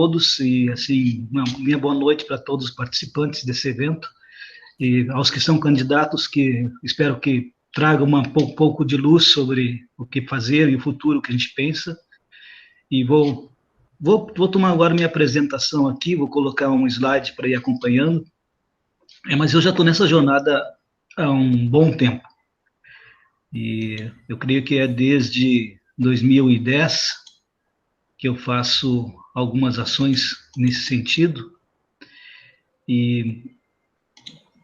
todos e, assim, uma minha boa noite para todos os participantes desse evento e aos que são candidatos, que espero que tragam pouco de luz sobre o que fazer e o futuro que a gente pensa. E vou tomar agora minha apresentação aqui, vou colocar um slide para ir acompanhando, mas eu já estou nessa jornada há um bom tempo. E eu creio que é desde 2010 que eu faço algumas ações nesse sentido, e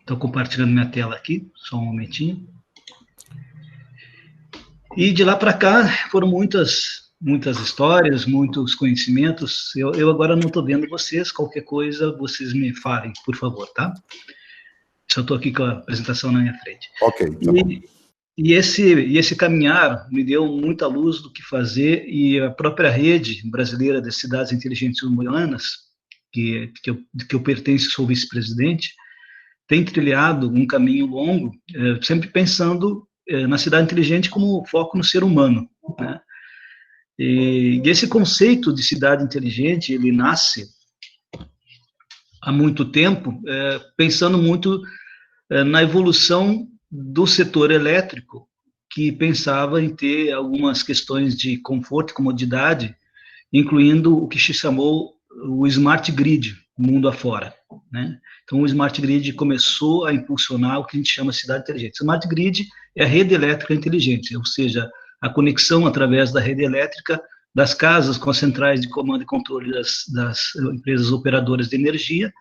estou compartilhando minha tela aqui, só um momentinho. E de lá para cá foram muitas histórias, muitos conhecimentos. Eu agora não estou vendo vocês, qualquer coisa vocês me falem, por favor, tá? Só estou aqui com a apresentação na minha frente. Ok, tá bom. E esse caminhar me deu muita luz do que fazer, e a própria rede brasileira das cidades inteligentes urbanas, que eu pertenço, sou vice-presidente, tem trilhado um caminho longo, sempre pensando na cidade inteligente como foco no ser humano, né? E esse conceito de cidade inteligente, ele nasce há muito tempo, pensando muito na evolução do setor elétrico, que pensava em ter algumas questões de conforto e comodidade, incluindo o que se chamou o Smart Grid, mundo afora, né? Então, o Smart Grid começou a impulsionar o que a gente chama de cidade inteligente. Smart Grid é a rede elétrica inteligente, ou seja, a conexão através da rede elétrica das casas com as centrais de comando e controle das empresas operadoras de energia,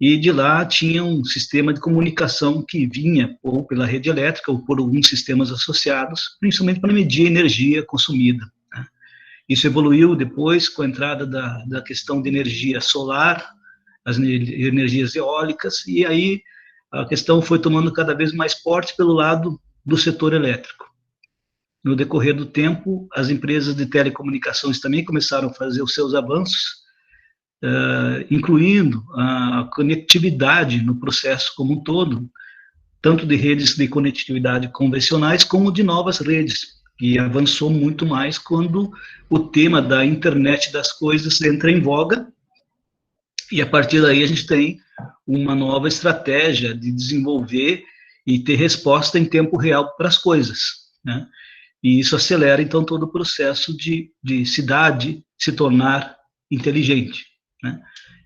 e de lá tinha um sistema de comunicação que vinha ou pela rede elétrica ou por alguns sistemas associados, principalmente para medir a energia consumida, né? Isso evoluiu depois com a entrada da questão de energia solar, as energias eólicas, e aí a questão foi tomando cada vez mais porte pelo lado do setor elétrico. No decorrer do tempo, as empresas de telecomunicações também começaram a fazer os seus avanços, incluindo a conectividade no processo como um todo, tanto de redes de conectividade convencionais como de novas redes, que avançou muito mais quando o tema da internet das coisas entra em voga, e a partir daí a gente tem uma nova estratégia de desenvolver e ter resposta em tempo real para as coisas, né? E isso acelera, então, todo o processo de cidade se tornar inteligente, né?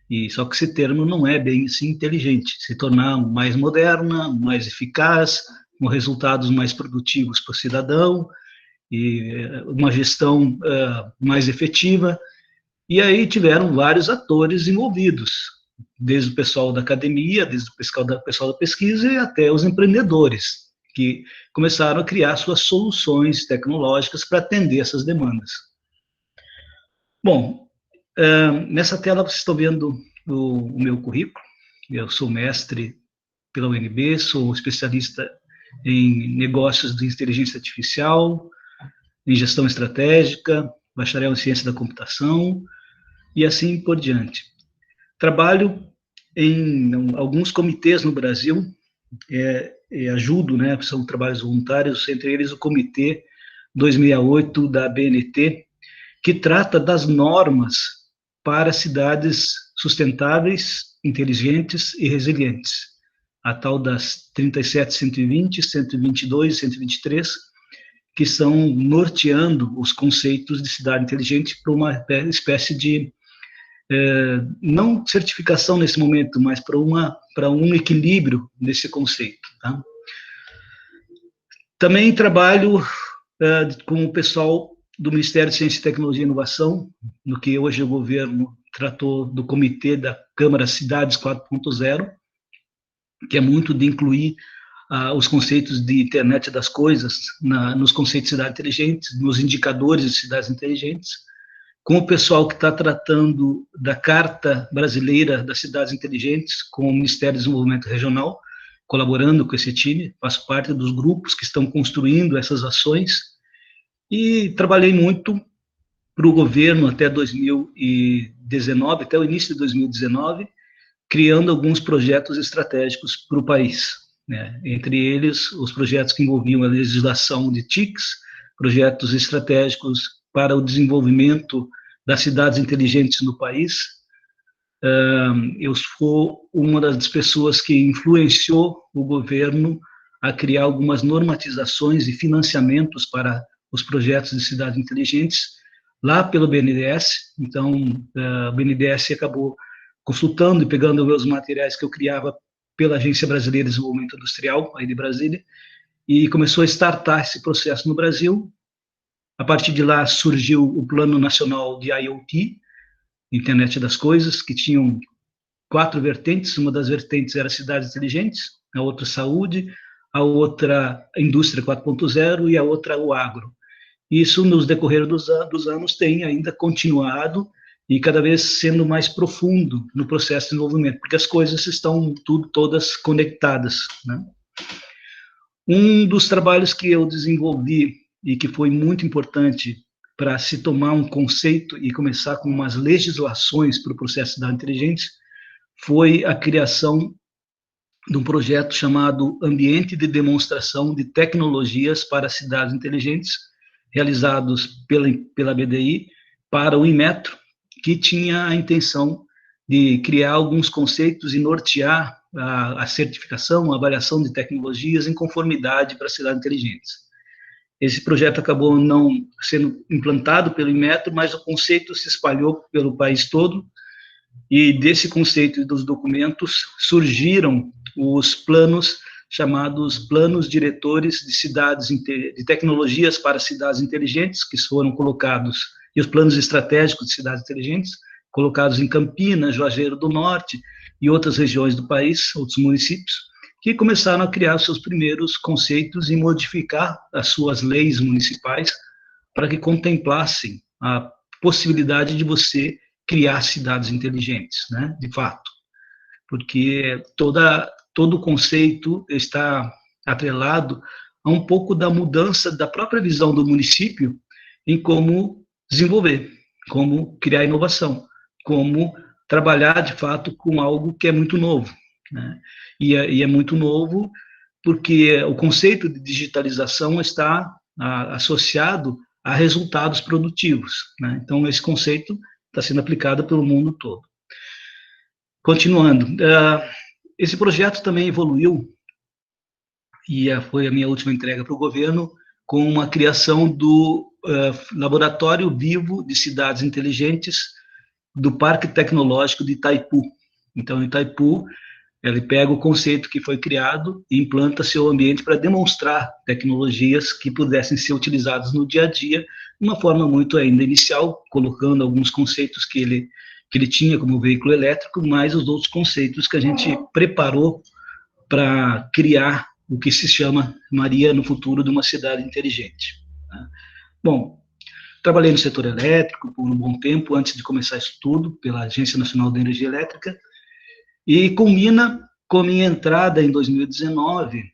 E só que esse termo não é bem assim inteligente, se tornar mais moderna, mais eficaz, com resultados mais produtivos para o cidadão, e uma gestão mais efetiva. E aí tiveram vários atores envolvidos, desde o pessoal da academia, desde o pessoal da pesquisa e até os empreendedores, que começaram a criar suas soluções tecnológicas para atender essas demandas. Bom, nessa tela vocês estão vendo o meu currículo. Eu sou mestre pela UNB, sou especialista em negócios de inteligência artificial, em gestão estratégica, bacharel em ciência da computação, e assim por diante. Trabalho em alguns comitês no Brasil, ajudo, né, são trabalhos voluntários, entre eles o Comitê 268 da BNT, que trata das normas para cidades sustentáveis, inteligentes e resilientes, a tal das 37.120, 122 e 123, que estão norteando os conceitos de cidade inteligente para uma espécie de não certificação nesse momento, mas para um equilíbrio desse conceito, tá? Também trabalho com o pessoal do Ministério de Ciência, Tecnologia e Inovação, no que hoje o governo tratou do Comitê da Câmara Cidades 4.0, que é muito de incluir os conceitos de internet das coisas nos conceitos de cidade inteligente, nos indicadores de cidades inteligentes, com o pessoal que está tratando da Carta Brasileira das Cidades Inteligentes, com o Ministério do Desenvolvimento Regional, colaborando com esse time, faço parte dos grupos que estão construindo essas ações, e trabalhei muito para o governo até 2019, até o início de 2019, criando alguns projetos estratégicos para o país, né? Entre eles, os projetos que envolviam a legislação de TICs, projetos estratégicos para o desenvolvimento das cidades inteligentes no país, eu sou uma das pessoas que influenciou o governo a criar algumas normatizações e financiamentos para os projetos de cidades inteligentes, lá pelo BNDES. Então, o BNDES acabou consultando e pegando os materiais que eu criava pela Agência Brasileira de Desenvolvimento Industrial, aí de Brasília, e começou a startar esse processo no Brasil. A partir de lá surgiu o Plano Nacional de IoT, Internet das Coisas, que tinham 4 vertentes. Uma das vertentes era cidades inteligentes, a outra saúde, a outra indústria 4.0 e a outra o agro. Isso, nos decorrer dos anos, tem ainda continuado e cada vez sendo mais profundo no processo de desenvolvimento, porque as coisas estão todas conectadas, né? Um dos trabalhos que eu desenvolvi e que foi muito importante para se tomar um conceito e começar com umas legislações para o processo de cidade inteligente foi a criação de um projeto chamado Ambiente de Demonstração de Tecnologias para Cidades Inteligentes, realizados pela BDI para o Inmetro, que tinha a intenção de criar alguns conceitos e nortear a certificação, a avaliação de tecnologias em conformidade para cidades inteligentes. Esse projeto acabou não sendo implantado pelo Inmetro, mas o conceito se espalhou pelo país todo, e desse conceito e dos documentos surgiram os planos chamados Planos Diretores de Cidades de Tecnologias para Cidades Inteligentes, que foram colocados, e os Planos Estratégicos de Cidades Inteligentes, colocados em Campinas, Juazeiro do Norte e outras regiões do país, outros municípios, que começaram a criar seus primeiros conceitos e modificar as suas leis municipais para que contemplassem a possibilidade de você criar cidades inteligentes, né, de fato, porque todo o conceito está atrelado a um pouco da mudança da própria visão do município em como desenvolver, como criar inovação, como trabalhar, de fato, com algo que é muito novo, né? E é muito novo porque o conceito de digitalização está associado a resultados produtivos, né? Então, esse conceito está sendo aplicado pelo mundo todo. Continuando, esse projeto também evoluiu, e foi a minha última entrega para o governo, com uma criação do Laboratório Vivo de Cidades Inteligentes do Parque Tecnológico de Itaipu. Então, Itaipu, ele pega o conceito que foi criado e implanta seu ambiente para demonstrar tecnologias que pudessem ser utilizadas no dia a dia, de uma forma muito ainda inicial, colocando alguns conceitos que ele tinha como veículo elétrico, mais os outros conceitos que a gente preparou para criar o que se chamaria no futuro de uma cidade inteligente, né? Bom, trabalhei no setor elétrico por um bom tempo, antes de começar isso tudo, pela Agência Nacional de Energia Elétrica, e culmina com a minha entrada em 2019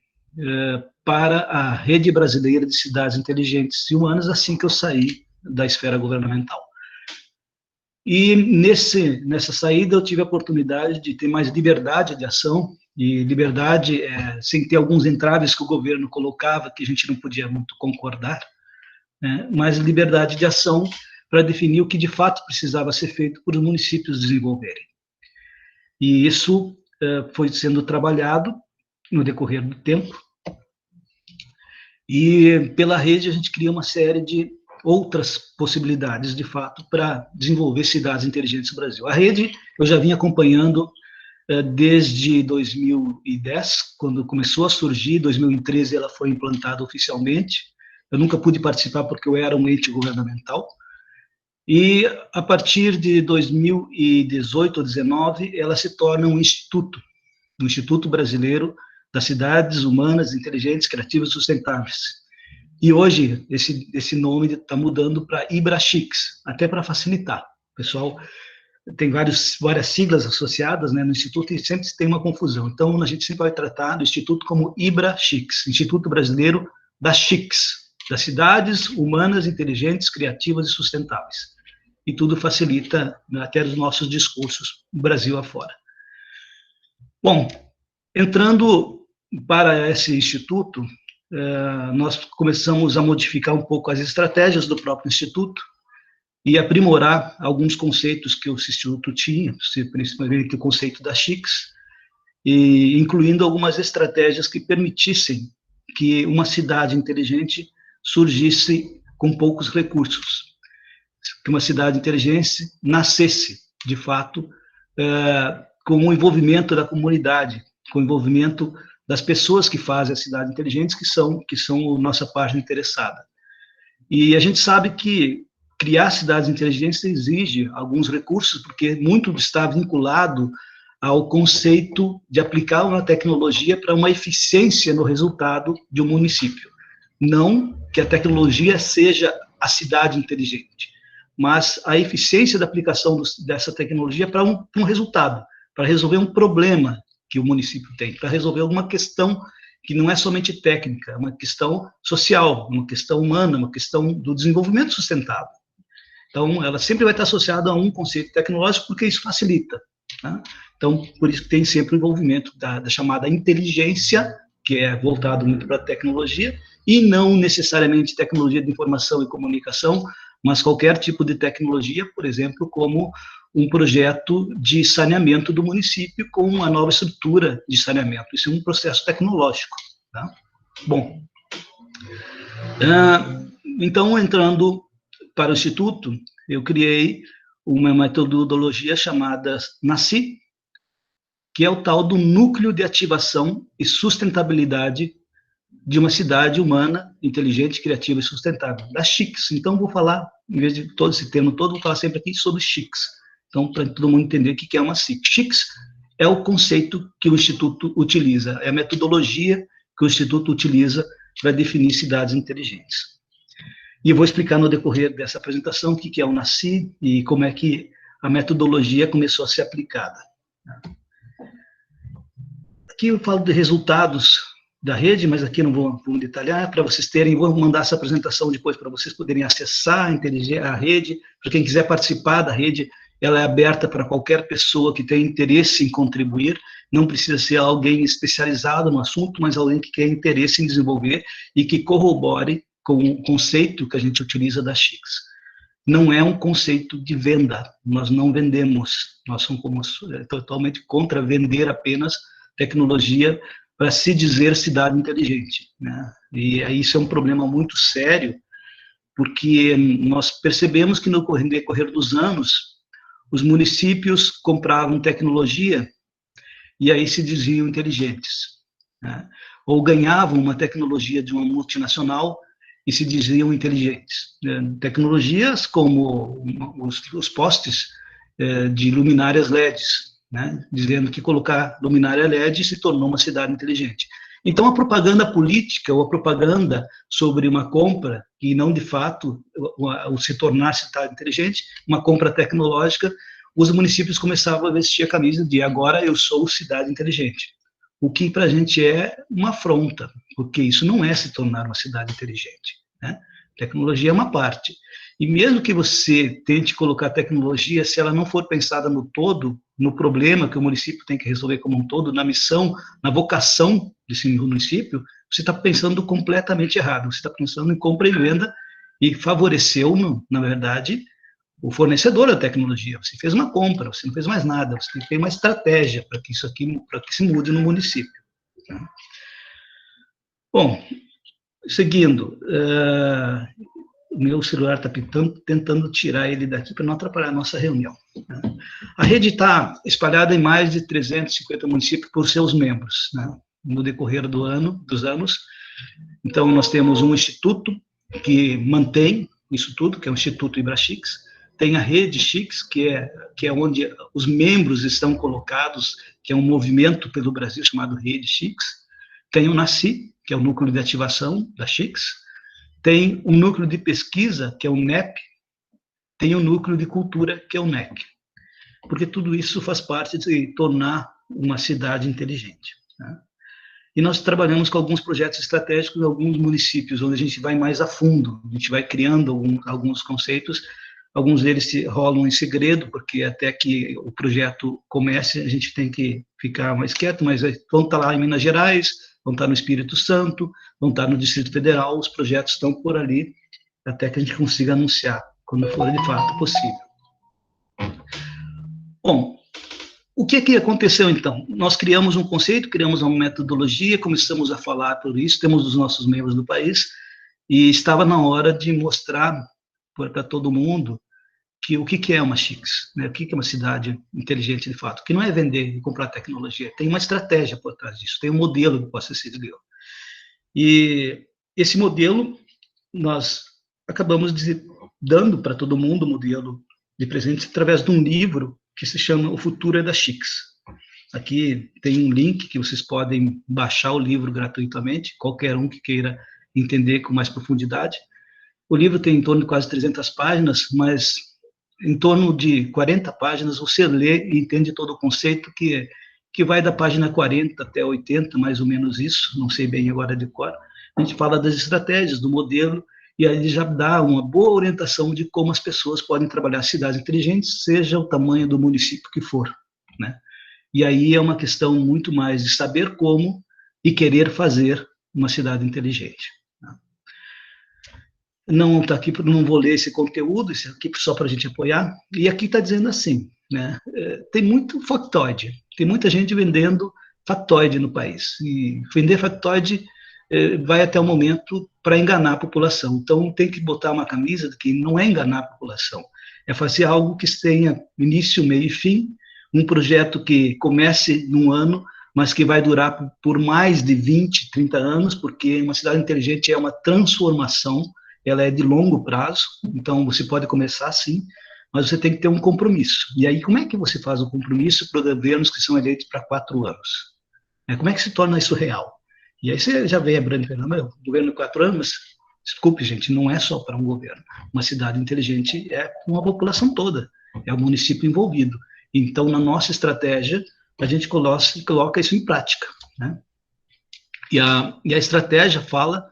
para a Rede Brasileira de Cidades Inteligentes e Humanas, assim que eu saí da esfera governamental. E nessa saída eu tive a oportunidade de ter mais liberdade de ação, e liberdade sem ter alguns entraves que o governo colocava, que a gente não podia muito concordar, né, mas liberdade de ação para definir o que de fato precisava ser feito por os municípios desenvolverem. E isso foi sendo trabalhado no decorrer do tempo, e pela rede a gente cria uma série de outras possibilidades, de fato, para desenvolver cidades inteligentes no Brasil. A rede eu já vinha acompanhando desde 2010, quando começou a surgir. Em 2013 ela foi implantada oficialmente. Eu nunca pude participar porque eu era um ente governamental. E a partir de 2018 ou 2019, ela se torna um Instituto Brasileiro das Cidades Humanas, Inteligentes, Criativas e Sustentáveis. E hoje esse nome está mudando para IBRAXICS, até para facilitar. O pessoal tem várias siglas associadas, né, no Instituto, e sempre tem uma confusão. Então, a gente sempre vai tratar do Instituto como IBRAXICS, Instituto Brasileiro das CHICS, das Cidades Humanas, Inteligentes, Criativas e Sustentáveis. E tudo facilita, né, até os nossos discursos no Brasil afora. Bom, entrando para esse instituto, nós começamos a modificar um pouco as estratégias do próprio instituto, e aprimorar alguns conceitos que o Instituto tinha, principalmente o conceito das CICs, e incluindo algumas estratégias que permitissem que uma cidade inteligente surgisse com poucos recursos, que uma cidade inteligente nascesse, de fato, com o envolvimento da comunidade, com o envolvimento das pessoas que fazem a cidade inteligente, que são a nossa parte interessada. E a gente sabe que criar cidades inteligentes exige alguns recursos, porque muito está vinculado ao conceito de aplicar uma tecnologia para uma eficiência no resultado de um município. Não que a tecnologia seja a cidade inteligente, mas a eficiência da aplicação dessa tecnologia para um resultado, para resolver um problema que o município tem, para resolver alguma questão que não é somente técnica, é uma questão social, uma questão humana, uma questão do desenvolvimento sustentável. Então, ela sempre vai estar associada a um conceito tecnológico, porque isso facilita. Tá? Então, por isso que tem sempre o envolvimento da chamada inteligência, que é voltado muito para a tecnologia, e não necessariamente tecnologia de informação e comunicação, mas qualquer tipo de tecnologia, por exemplo, como um projeto de saneamento do município com uma nova estrutura de saneamento. Isso é um processo tecnológico. Tá? Bom, então, entrando para o Instituto, eu criei uma metodologia chamada NACI, que é o tal do Núcleo de Ativação e Sustentabilidade de uma Cidade Humana, Inteligente, Criativa e Sustentável, das CICs. Então, vou falar, em vez de todo esse termo todo, vou falar sempre aqui sobre CICs. Então, para todo mundo entender o que é uma CIC. CICs é o conceito que o Instituto utiliza, é a metodologia que o Instituto utiliza para definir cidades inteligentes. E eu vou explicar no decorrer dessa apresentação o que é o NACI e como é que a metodologia começou a ser aplicada. Aqui eu falo de resultados da rede, mas aqui não vou detalhar, para vocês terem, vou mandar essa apresentação depois para vocês poderem acessar a rede, para quem quiser participar da rede, ela é aberta para qualquer pessoa que tenha interesse em contribuir, não precisa ser alguém especializado no assunto, mas alguém que tenha interesse em desenvolver e que corrobore com o conceito que a gente utiliza das CICs. Não é um conceito de venda, nós não vendemos, nós somos totalmente contra vender apenas tecnologia para se dizer cidade inteligente, né? E isso é um problema muito sério, porque nós percebemos que no decorrer dos anos, os municípios compravam tecnologia e aí se diziam inteligentes, né? Ou ganhavam uma tecnologia de uma multinacional e se diziam inteligentes. Tecnologias como os postes de luminárias LEDs, né, dizendo que colocar luminária LED se tornou uma cidade inteligente. Então, a propaganda política ou a propaganda sobre uma compra, que não de fato o se tornar cidade inteligente, uma compra tecnológica, os municípios começavam a vestir a camisa de agora eu sou cidade inteligente. O que para a gente é uma afronta, porque isso não é se tornar uma cidade inteligente, né? Tecnologia é uma parte. E mesmo que você tente colocar tecnologia, se ela não for pensada no todo, no problema que o município tem que resolver como um todo, na missão, na vocação desse município, você está pensando completamente errado. Você está pensando em compra e venda e favoreceu, na verdade, o fornecedor da tecnologia. Você fez uma compra, você não fez mais nada, você tem uma estratégia para que isso aqui, para que se mude no município. Bom, seguindo, o meu celular está pitando, tentando tirar ele daqui para não atrapalhar a nossa reunião. A rede está espalhada em mais de 350 municípios por seus membros, né, no decorrer dos anos. Então, nós temos um instituto que mantém isso tudo, que é o Instituto IBRA-CICs, tem a rede CICs, que é onde os membros estão colocados, que é um movimento pelo Brasil chamado Rede CICs, tem o NACI, que é o Núcleo de Ativação da CICs, tem um núcleo de pesquisa, que é o NEP, tem o núcleo de cultura, que é o NEC, porque tudo isso faz parte de tornar uma cidade inteligente, né? E nós trabalhamos com alguns projetos estratégicos em alguns municípios, onde a gente vai mais a fundo, a gente vai criando alguns conceitos, alguns deles rolam em segredo, porque até que o projeto comece, a gente tem que ficar mais quieto, mas vão estar lá em Minas Gerais, vão estar no Espírito Santo, vão estar no Distrito Federal, os projetos estão por ali, até que a gente consiga anunciar quando for de fato possível. Bom, o que aconteceu então? Nós criamos um conceito, criamos uma metodologia, começamos a falar por isso, temos os nossos membros do país, e estava na hora de mostrar para todo mundo o que é uma CICS, né? O que é uma cidade inteligente de fato, que não é vender e comprar tecnologia, tem uma estratégia por trás disso, tem um modelo que possa ser seguido. E esse modelo, nós acabamos dando para todo mundo o modelo de presente através de um livro que se chama O Futuro é da CICS. Aqui tem um link que vocês podem baixar o livro gratuitamente, qualquer um que queira entender com mais profundidade. O livro tem em torno de quase 300 páginas, mas em torno de 40 páginas você lê e entende todo o conceito, que vai da página 40 até 80, mais ou menos isso, não sei bem agora de cor. A gente fala das estratégias, do modelo, e aí já dá uma boa orientação de como as pessoas podem trabalhar cidades inteligentes, seja o tamanho do município que for, né? E aí é uma questão muito mais de saber como e querer fazer uma cidade inteligente. Não está aqui, não vou ler esse conteúdo, isso aqui só para a gente apoiar. E aqui está dizendo assim, né? Tem muito factoide, tem muita gente vendendo factoide no país. E vender factoide vai até o momento para enganar a população. Então tem que botar uma camisa de que não é enganar a população, é fazer algo que tenha início, meio e fim, um projeto que comece num ano, mas que vai durar por mais de 20, 30 anos, porque uma cidade inteligente é uma transformação, ela é de longo prazo, então você pode começar assim, mas você tem que ter um compromisso. E aí, como é que você faz o compromisso para governos que são eleitos para 4 anos? Como é que se torna isso real? E aí você já vê a Brand Fernanda, o governo de 4 anos, desculpe, gente, não é só para um governo. Uma cidade inteligente é uma população toda, é o município envolvido. Então, na nossa estratégia, a gente coloca isso em prática, né? E a estratégia fala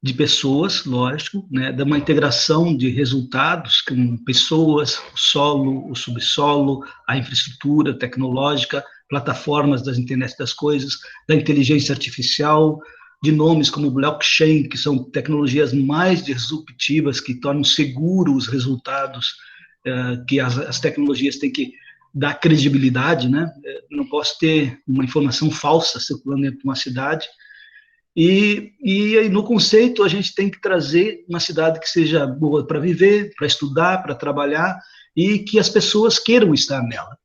de pessoas, lógico, né, de uma integração de resultados com pessoas, o solo, o subsolo, a infraestrutura tecnológica, plataformas das internet das coisas, da inteligência artificial, de nomes como blockchain, que são tecnologias mais disruptivas, que tornam seguros os resultados, que as tecnologias têm que dar credibilidade, né? Não posso ter uma informação falsa circulando dentro de uma cidade. E no conceito, a gente tem que trazer uma cidade que seja boa para viver, para estudar, para trabalhar, e que as pessoas queiram estar nela,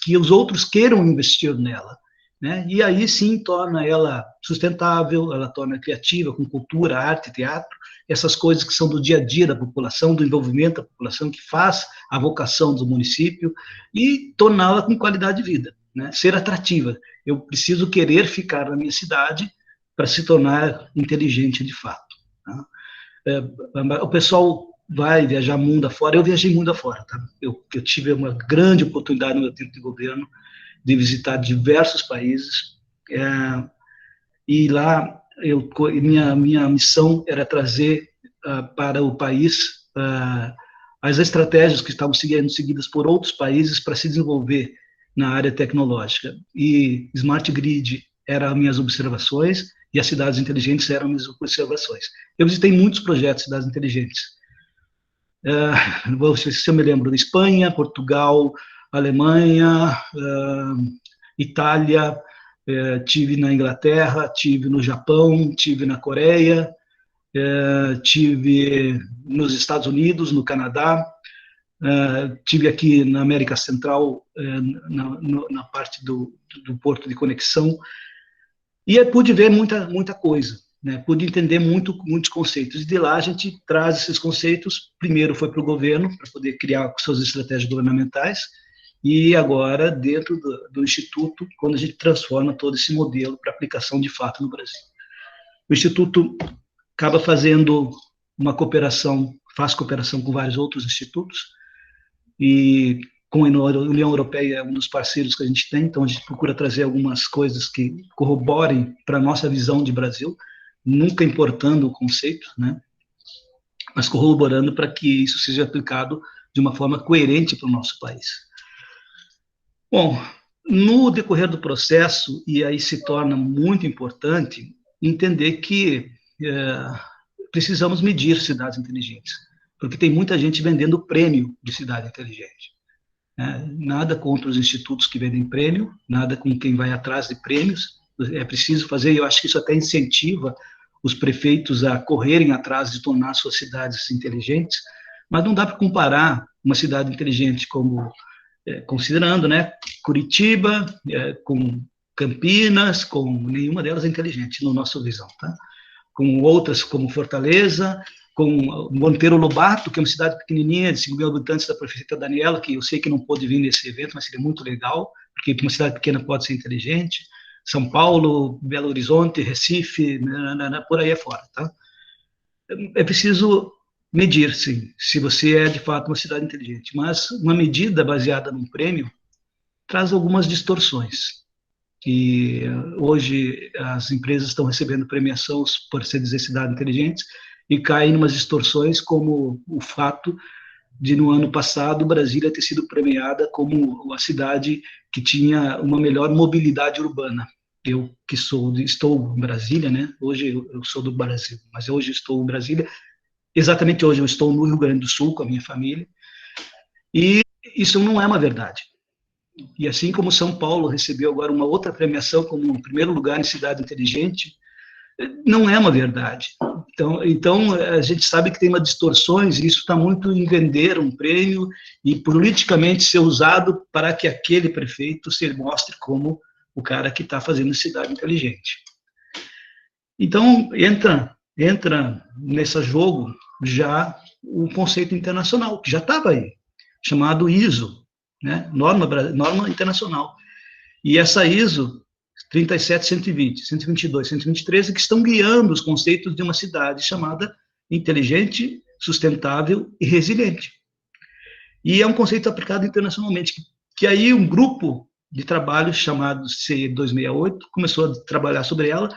que os outros queiram investir nela, né? E aí sim torna ela sustentável, ela torna criativa, com cultura, arte, teatro, essas coisas que são do dia a dia da população, do envolvimento da população, que faz a vocação do município, e torná-la com qualidade de vida, né? Ser atrativa. Eu preciso querer ficar na minha cidade para se tornar inteligente de fato, tá? O pessoal vai viajar mundo afora, eu viajei mundo afora, tá? Eu tive uma grande oportunidade no meu tempo de governo de visitar diversos países, e lá minha missão era trazer para o país as estratégias que estavam sendo seguidas por outros países para se desenvolver na área tecnológica. E Smart Grid eram minhas observações, e as cidades inteligentes eram minhas observações. Eu visitei muitos projetos de cidades inteligentes. Não vou ver se eu me lembro, Espanha, Portugal, Alemanha, Itália, tive na Inglaterra, tive no Japão, tive na Coreia, tive nos Estados Unidos, no Canadá, tive aqui na América Central, na parte do porto de conexão, e pude ver muita coisa, né? Pude entender muitos conceitos. E de lá a gente traz esses conceitos, primeiro foi para o governo, para poder criar suas estratégias governamentais, e agora dentro do Instituto, quando a gente transforma todo esse modelo para aplicação de fato no Brasil. O Instituto acaba fazendo uma cooperação, faz cooperação com vários outros institutos, e com a União Europeia é um dos parceiros que a gente tem, então a gente procura trazer algumas coisas que corroborem para a nossa visão de Brasil, nunca importando o conceito, né, mas corroborando para que isso seja aplicado de uma forma coerente para o nosso país. Bom, no decorrer do processo, e aí se torna muito importante entender que precisamos medir cidades inteligentes. porque tem muita gente vendendo prêmio de cidade inteligente. Né? Nada contra os institutos que vendem prêmio, nada com quem vai atrás de prêmios, é preciso fazer, e eu acho que isso até incentiva os prefeitos a correrem atrás de tornar suas cidades inteligentes, mas não dá para comparar uma cidade inteligente como, considerando, né, Curitiba, com Campinas, com nenhuma delas é inteligente, no nosso visão, tá? Com outras como Fortaleza, com Monteiro Lobato, que é uma cidade pequenininha, de 5 mil habitantes, da prefeita Daniela, que eu sei que não pôde vir nesse evento, mas seria muito legal, porque uma cidade pequena pode ser inteligente. São Paulo, Belo Horizonte, Recife, por aí afora, tá? É preciso medir, sim, se você é, de fato, uma cidade inteligente, mas uma medida baseada num prêmio traz algumas distorções. E hoje as empresas estão recebendo premiação por ser dizer cidade inteligente e caem em umas distorções, como o fato de, no ano passado, Brasília ter sido premiada como a cidade que tinha uma melhor mobilidade urbana. Eu que estou em Brasília, né? Hoje eu sou do Brasil, mas hoje estou em Brasília. Exatamente hoje eu estou no Rio Grande do Sul com a minha família. E isso não é uma verdade. E assim como São Paulo recebeu agora uma outra premiação como o primeiro lugar em cidade inteligente, não é uma verdade. Então a gente sabe que tem uma distorções, e isso está muito em vender um prêmio e politicamente ser usado para que aquele prefeito se mostre como o cara que está fazendo cidade inteligente. Então entra nesse jogo já o conceito internacional, que já estava aí, chamado ISO, né? Norma internacional. E essa ISO 37, 120, 122, 123, que estão guiando os conceitos de uma cidade chamada inteligente, sustentável e resiliente. E é um conceito aplicado internacionalmente, que aí um grupo de trabalho chamado C268 começou a trabalhar sobre ela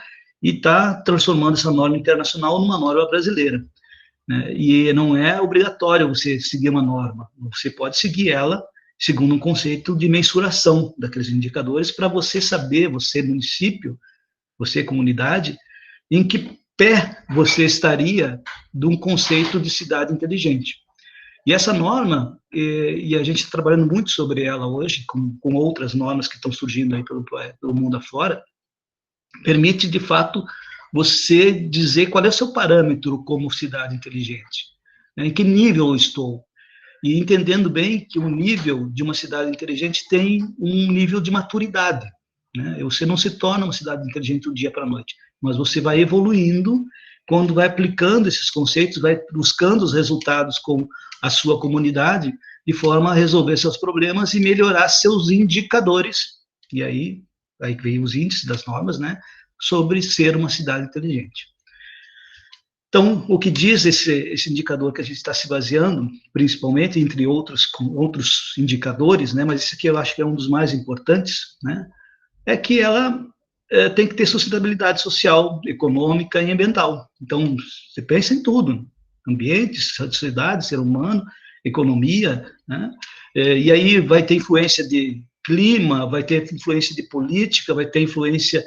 e está transformando essa norma internacional numa norma brasileira. Né? E não é obrigatório você seguir uma norma, você pode seguir ela segundo um conceito de mensuração daqueles indicadores, para você saber, você município, você comunidade, em que pé você estaria de um conceito de cidade inteligente. E essa norma, e a gente está trabalhando muito sobre ela hoje, com outras normas que estão surgindo aí pelo mundo afora, permite, de fato, você dizer qual é o seu parâmetro como cidade inteligente. Né? Em que nível eu estou? E entendendo bem que o nível de uma cidade inteligente tem um nível de maturidade. Né? Você não se torna uma cidade inteligente do dia para a noite, mas você vai evoluindo quando vai aplicando esses conceitos, vai buscando os resultados com a sua comunidade, de forma a resolver seus problemas e melhorar seus indicadores. E aí vem os índices das normas, né, sobre ser uma cidade inteligente. Então, o que diz esse indicador que a gente está se baseando, principalmente, entre outros indicadores, né, mas esse aqui eu acho que é um dos mais importantes, né, é que ela tem que ter sustentabilidade social, econômica e ambiental. Então, você pensa em tudo, ambiente, sociedade, ser humano, economia, né, e aí vai ter influência de clima, vai ter influência de política, vai ter influência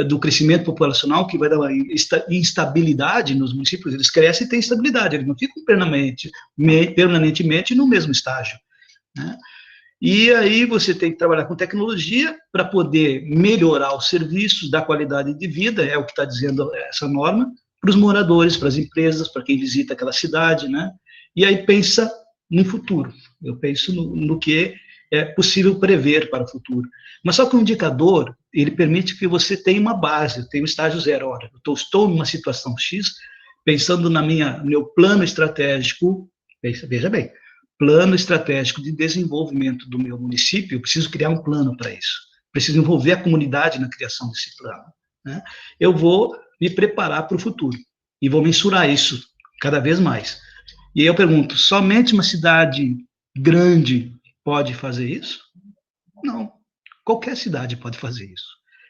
do crescimento populacional, que vai dar uma instabilidade nos municípios. Eles crescem e têm estabilidade, eles não ficam permanentemente no mesmo estágio, né? E aí você tem que trabalhar com tecnologia para poder melhorar os serviços da qualidade de vida, é o que está dizendo essa norma, para os moradores, para as empresas, para quem visita aquela cidade, né? E aí pensa no futuro, eu penso no que é possível prever para o futuro. Mas só que o indicador, ele permite que você tenha uma base, tenha um estágio zero. Olha, eu estou numa situação X, pensando no meu plano estratégico, veja bem, plano estratégico de desenvolvimento do meu município, eu preciso criar um plano para isso. Preciso envolver a comunidade na criação desse plano. Né? Eu vou me preparar para o futuro e vou mensurar isso cada vez mais. E aí eu pergunto, somente uma cidade grande pode fazer isso? Não. Qualquer cidade pode fazer isso.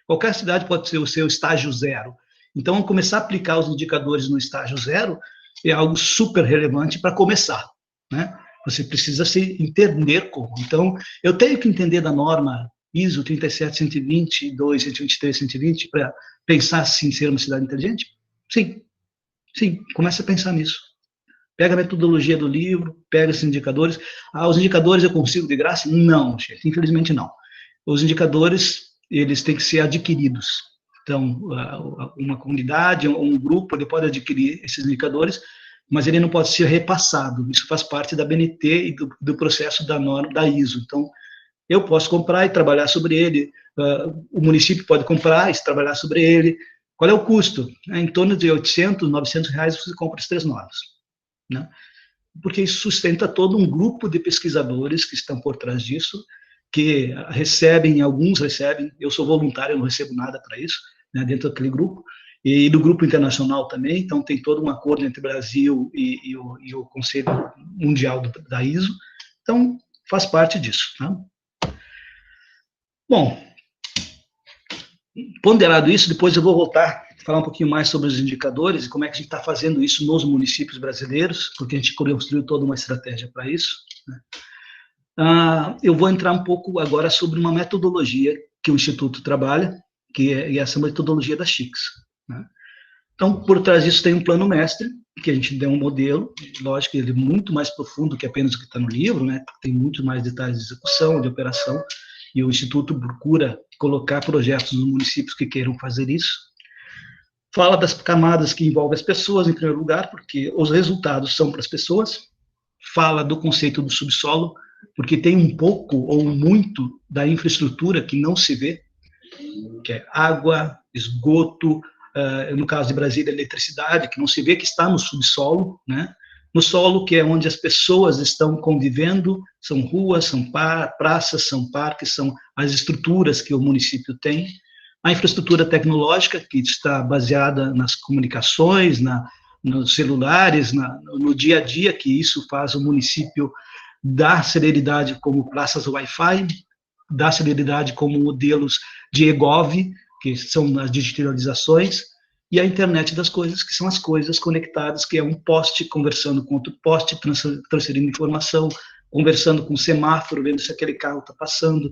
Qualquer cidade pode ser o seu estágio zero. Então, começar a aplicar os indicadores no estágio zero é algo super relevante para começar, né? Você precisa se entender como. Então, eu tenho que entender da norma ISO 37122, 123, 120 para pensar assim, ser uma cidade inteligente? Sim, sim, comece a pensar nisso. Pega a metodologia do livro, pega esses indicadores. Ah, os indicadores eu consigo de graça? Não, chefe, infelizmente não. Os indicadores, eles têm que ser adquiridos. Então, uma comunidade, um grupo, ele pode adquirir esses indicadores, mas ele não pode ser repassado. Isso faz parte da BNT e do processo da norma da ISO. Então, eu posso comprar e trabalhar sobre ele, o município pode comprar e trabalhar sobre ele. Qual é o custo? Em torno de 800, 900 reais você compra as 3 normas, né? Porque isso sustenta todo um grupo de pesquisadores que estão por trás disso, que recebem, alguns recebem, eu sou voluntário, eu não recebo nada para isso, né, dentro daquele grupo, e do grupo internacional também, então tem todo um acordo entre o Brasil e o Conselho Mundial da ISO, então faz parte disso, tá? Bom, ponderado isso, depois eu vou voltar a falar um pouquinho mais sobre os indicadores e como é que a gente está fazendo isso nos municípios brasileiros, porque a gente construiu toda uma estratégia para isso, né? Eu vou entrar um pouco agora sobre uma metodologia que o Instituto trabalha, que é essa metodologia da CHICS, né? Então, por trás disso tem um plano mestre, que a gente deu um modelo, lógico, ele é muito mais profundo que apenas o que está no livro, né? Tem muito mais detalhes de execução, de operação, e o Instituto procura colocar projetos nos municípios que queiram fazer isso. Fala das camadas que envolvem as pessoas, em primeiro lugar, porque os resultados são para as pessoas. Fala do conceito do subsolo, porque tem um pouco ou muito da infraestrutura que não se vê, que é água, esgoto, no caso de Brasília, eletricidade, que não se vê, que está no subsolo, né? No solo, que é onde as pessoas estão convivendo, são ruas, são praças, são parques, são as estruturas que o município tem. A infraestrutura tecnológica, que está baseada nas comunicações, nos celulares, no dia a dia, que isso faz o município dar celeridade como praças Wi-Fi, dar celeridade como modelos de EGOV, que são as digitalizações, e a internet das coisas, que são as coisas conectadas, que é um poste conversando com outro poste, transferindo informação, conversando com o semáforo, vendo se aquele carro está passando,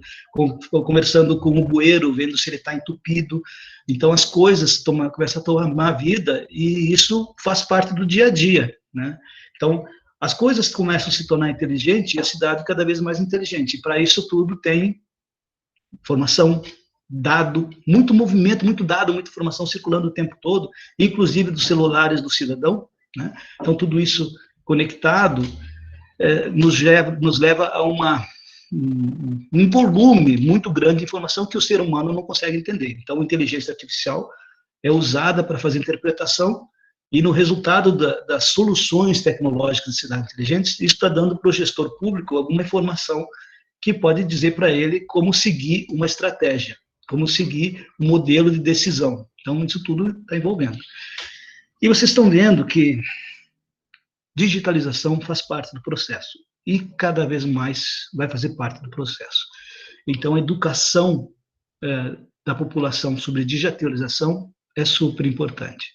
conversando com o bueiro, vendo se ele está entupido. Então, as coisas começam a tomar vida, e isso faz parte do dia a dia, né? Então, as coisas começam a se tornar inteligentes e a cidade cada vez mais inteligente. E para isso tudo tem informação, dado, muito movimento, muito dado, muita informação circulando o tempo todo, inclusive dos celulares do cidadão, né? Então, tudo isso conectado nos leva a um volume muito grande de informação que o ser humano não consegue entender. Então, a inteligência artificial é usada para fazer interpretação, e no resultado das soluções tecnológicas de cidades inteligentes, isso está dando para o gestor público alguma informação que pode dizer para ele como seguir uma estratégia, como seguir um modelo de decisão. Então, isso tudo está envolvendo. E vocês estão vendo que digitalização faz parte do processo, e cada vez mais vai fazer parte do processo. Então, a educação da população sobre digitalização é super importante.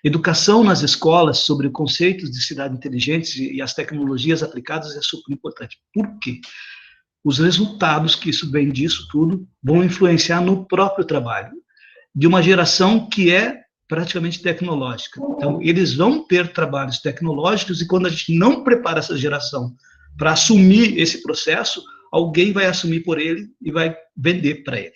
Educação nas escolas sobre conceitos de cidades inteligentes e as tecnologias aplicadas é super importante. Por quê? Os resultados que isso vem disso tudo vão influenciar no próprio trabalho de uma geração que é praticamente tecnológica. Então, eles vão ter trabalhos tecnológicos, e quando a gente não prepara essa geração para assumir esse processo, alguém vai assumir por ele e vai vender para ele.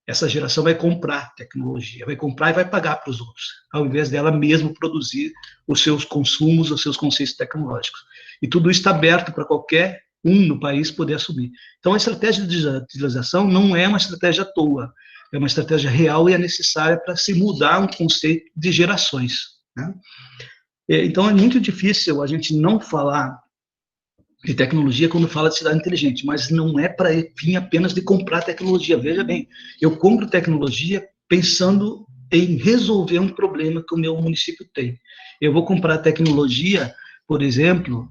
Essa geração vai comprar tecnologia, vai comprar e vai pagar para os outros, ao invés dela mesmo produzir os seus consumos, os seus conceitos tecnológicos. E tudo isso está aberto para qualquer um no país poder assumir. Então, a estratégia de digitalização não é uma estratégia à toa, é uma estratégia real e é necessária para se mudar um conceito de gerações, né? Então, é muito difícil a gente não falar de tecnologia quando fala de cidade inteligente, mas não é para fim apenas de comprar tecnologia. Veja bem, eu compro tecnologia pensando em resolver um problema que o meu município tem. Eu vou comprar tecnologia, por exemplo,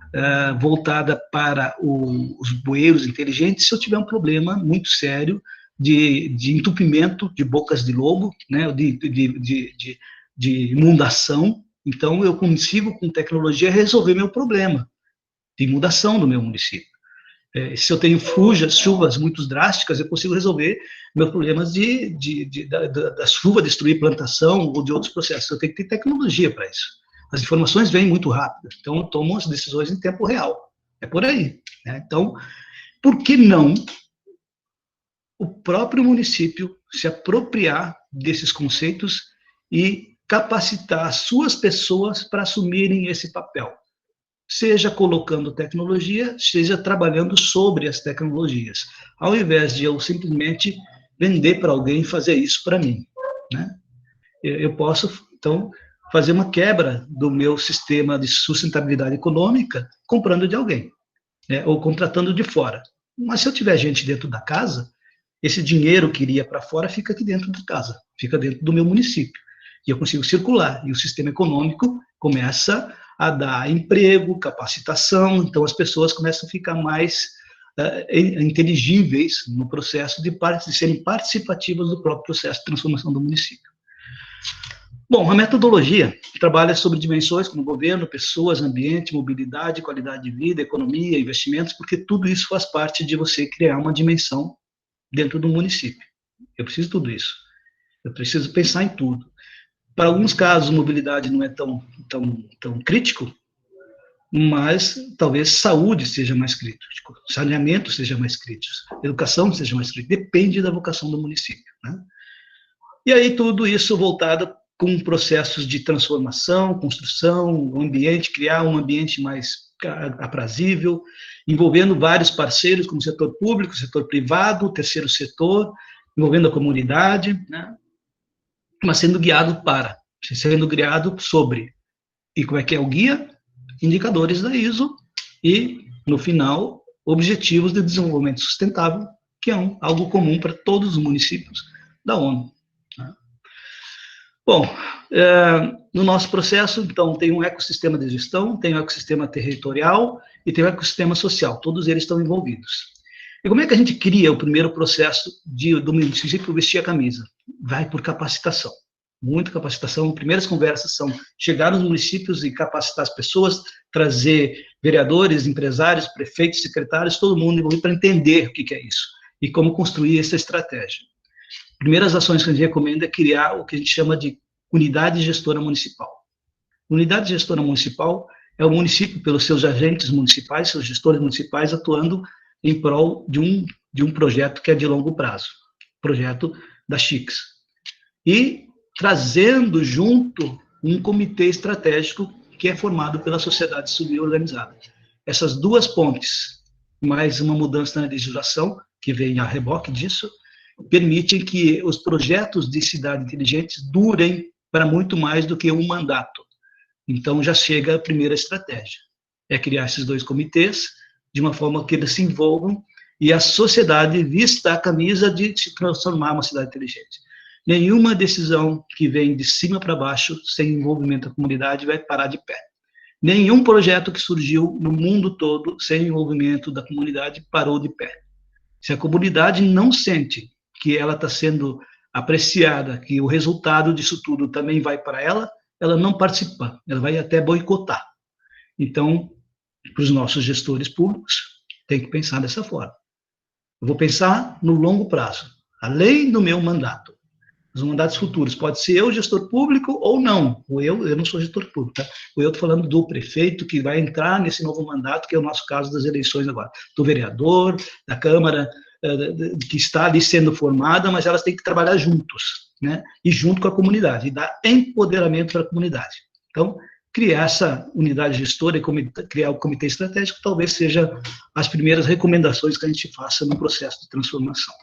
voltada para os bueiros inteligentes, se eu tiver um problema muito sério de entupimento de bocas de lobo, né, de inundação. Então, eu consigo, com tecnologia, resolver meu problema de inundação do meu município. Se eu tenho chuvas muito drásticas, eu consigo resolver meus problemas da chuva destruir plantação ou de outros processos. Eu tenho que ter tecnologia para isso. As informações vêm muito rápido, então eu tomo as decisões em tempo real. É por aí, né? Então, por que não o próprio município se apropriar desses conceitos e capacitar as suas pessoas para assumirem esse papel? Seja colocando tecnologia, seja trabalhando sobre as tecnologias, ao invés de eu simplesmente vender para alguém fazer isso para mim, né? Eu posso, então, fazer uma quebra do meu sistema de sustentabilidade econômica comprando de alguém, né, ou contratando de fora. Mas se eu tiver gente dentro da casa, esse dinheiro que iria para fora fica aqui dentro da casa, fica dentro do meu município. E eu consigo circular, e o sistema econômico começa a dar emprego, capacitação, então as pessoas começam a ficar mais inteligíveis no processo de serem participativas do próprio processo de transformação do município. Bom, a metodologia trabalha sobre dimensões como governo, pessoas, ambiente, mobilidade, qualidade de vida, economia, investimentos, porque tudo isso faz parte de você criar uma dimensão dentro do município. Eu preciso de tudo isso. Eu preciso pensar em tudo. Para alguns casos, mobilidade não é tão crítico, mas talvez saúde seja mais crítico, saneamento seja mais crítico, educação seja mais crítico. Depende da vocação do município, né? E aí tudo isso voltado com processos de transformação, construção, um ambiente, criar um ambiente mais aprazível, envolvendo vários parceiros, como setor público, setor privado, terceiro setor, envolvendo a comunidade, né? Mas sendo guiado sobre, e como é que é o guia? Indicadores da ISO e, no final, objetivos de desenvolvimento sustentável, que é algo comum para todos os municípios da ONU. Bom, no nosso processo, então, tem um ecossistema de gestão, tem um ecossistema territorial e tem um ecossistema social, todos eles estão envolvidos. E como é que a gente cria o primeiro processo do município vestir a camisa? Vai por capacitação, muita capacitação. Primeiras conversas são chegar nos municípios e capacitar as pessoas, trazer vereadores, empresários, prefeitos, secretários, todo mundo envolvido para entender o que é isso e como construir essa estratégia. Primeiras ações que a gente recomenda é criar o que a gente chama de unidade gestora municipal. Unidade gestora municipal é o município, pelos seus agentes municipais, seus gestores municipais, atuando em prol de um projeto que é de longo prazo, projeto da CHICS. E trazendo junto um comitê estratégico que é formado pela sociedade civil organizada. Essas duas pontes, mais uma mudança na legislação, que vem a reboque disso, permitem que os projetos de cidade inteligentes durem para muito mais do que um mandato. Então, já chega a primeira estratégia, é criar esses dois comitês de uma forma que eles se envolvam e a sociedade vista a camisa de se transformar uma cidade inteligente. Nenhuma decisão que vem de cima para baixo, sem envolvimento da comunidade, vai parar de pé. Nenhum projeto que surgiu no mundo todo, sem envolvimento da comunidade, parou de pé. Se a comunidade não sente que ela está sendo apreciada, que o resultado disso tudo também vai para ela não participa, ela vai até boicotar. Então, para os nossos gestores públicos, tem que pensar dessa forma. Eu vou pensar no longo prazo, além do meu mandato. Os mandatos futuros, pode ser eu, gestor público, ou não. Ou eu não sou gestor público, tá? Ou eu estou falando do prefeito que vai entrar nesse novo mandato, que é o nosso caso das eleições agora. Do vereador, da Câmara, que está ali sendo formada, mas elas têm que trabalhar juntos, né? E junto com a comunidade, e dar empoderamento para a comunidade. Então, criar essa unidade gestora e criar o comitê estratégico talvez seja as primeiras recomendações que a gente faça no processo de transformação.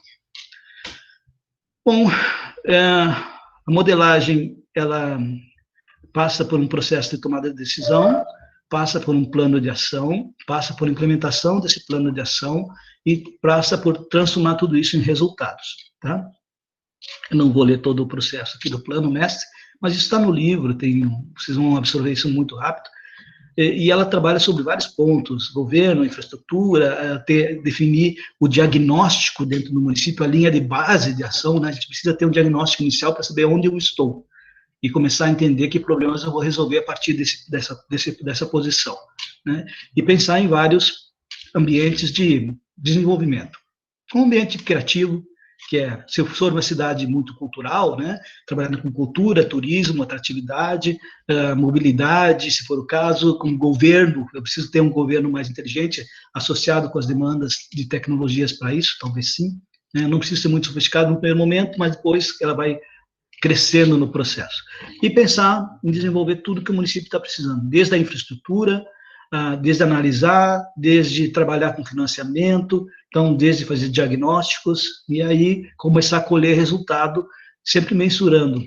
Bom, a modelagem, ela passa por um processo de tomada de decisão, passa por um plano de ação, passa por implementação desse plano de ação e passa por transformar tudo isso em resultados, tá? Eu não vou ler todo o processo aqui do plano mestre, mas isso está no livro, vocês vão absorver isso muito rápido, e ela trabalha sobre vários pontos, governo, infraestrutura, definir o diagnóstico dentro do município, a linha de base de ação, né? A gente precisa ter um diagnóstico inicial para saber onde eu estou, e começar a entender que problemas eu vou resolver a partir dessa posição, né? E pensar em vários ambientes de desenvolvimento. Um ambiente criativo, que é, se eu for uma cidade muito cultural, né, trabalhando com cultura, turismo, atratividade, mobilidade, se for o caso, com governo, eu preciso ter um governo mais inteligente, associado com as demandas de tecnologias para isso, talvez sim, né, não precisa ser muito sofisticado no primeiro momento, mas depois ela vai crescendo no processo. E pensar em desenvolver tudo que o município está precisando, desde a infraestrutura, desde analisar, desde trabalhar com financiamento, então, desde fazer diagnósticos, e aí começar a colher resultado, sempre mensurando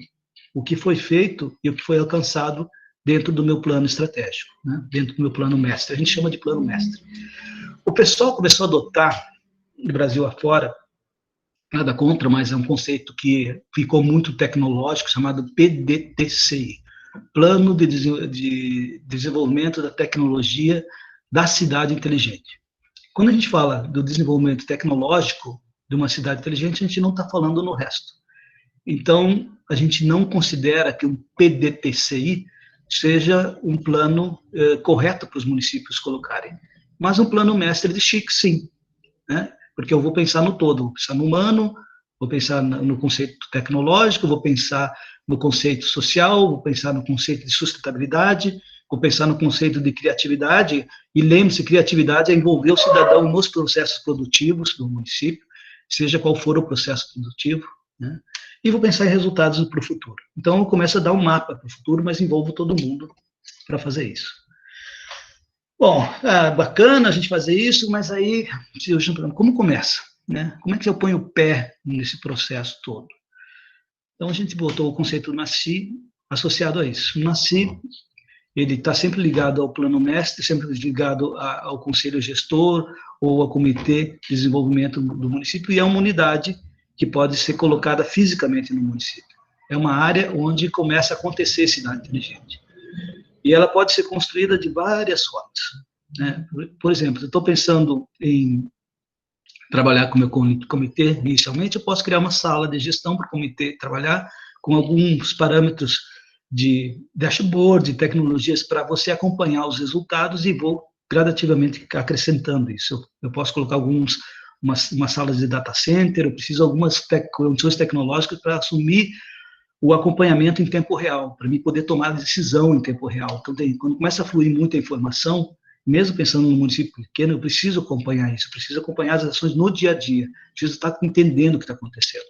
o que foi feito e o que foi alcançado dentro do meu plano estratégico, né? Dentro do meu plano mestre. A gente chama de plano mestre. O pessoal começou a adotar, do Brasil afora, nada contra, mas é um conceito que ficou muito tecnológico, chamado PDTCI, Plano de Desenvolvimento da Tecnologia da Cidade Inteligente. Quando a gente fala do desenvolvimento tecnológico de uma cidade inteligente, a gente não está falando no resto. Então, a gente não considera que um PDTCI seja um plano correto para os municípios colocarem, mas um plano mestre de chique, sim, né? Porque eu vou pensar no todo, vou pensar no humano, vou pensar no conceito tecnológico, vou pensar no conceito social, vou pensar no conceito de sustentabilidade, vou pensar no conceito de criatividade, e lembre-se, criatividade é envolver o cidadão nos processos produtivos do município, seja qual for o processo produtivo, né? E vou pensar em resultados para o futuro. Então, eu começo a dar um mapa para o futuro, mas envolvo todo mundo para fazer isso. Bom, bacana a gente fazer isso, mas aí, como começa? Né? Como é que eu ponho o pé nesse processo todo? Então, a gente botou o conceito NACI associado a isso. O NACI, ele está sempre ligado ao plano mestre, sempre ligado ao conselho gestor ou ao comitê de desenvolvimento do município, e é uma unidade que pode ser colocada fisicamente no município. É uma área onde começa a acontecer cidade inteligente. E ela pode ser construída de várias formas, né? Por exemplo, eu estou pensando em trabalhar com o meu comitê, inicialmente, eu posso criar uma sala de gestão para o comitê trabalhar com alguns parâmetros de dashboard, de tecnologias para você acompanhar os resultados, e vou gradativamente acrescentando isso. Eu posso colocar uma sala de data center, eu preciso de algumas condições tecnológicas para assumir o acompanhamento em tempo real, para mim poder tomar a decisão em tempo real. Então, quando começa a fluir muita informação, mesmo pensando no município pequeno, eu preciso acompanhar isso, preciso acompanhar as ações no dia a dia, preciso estar entendendo o que está acontecendo.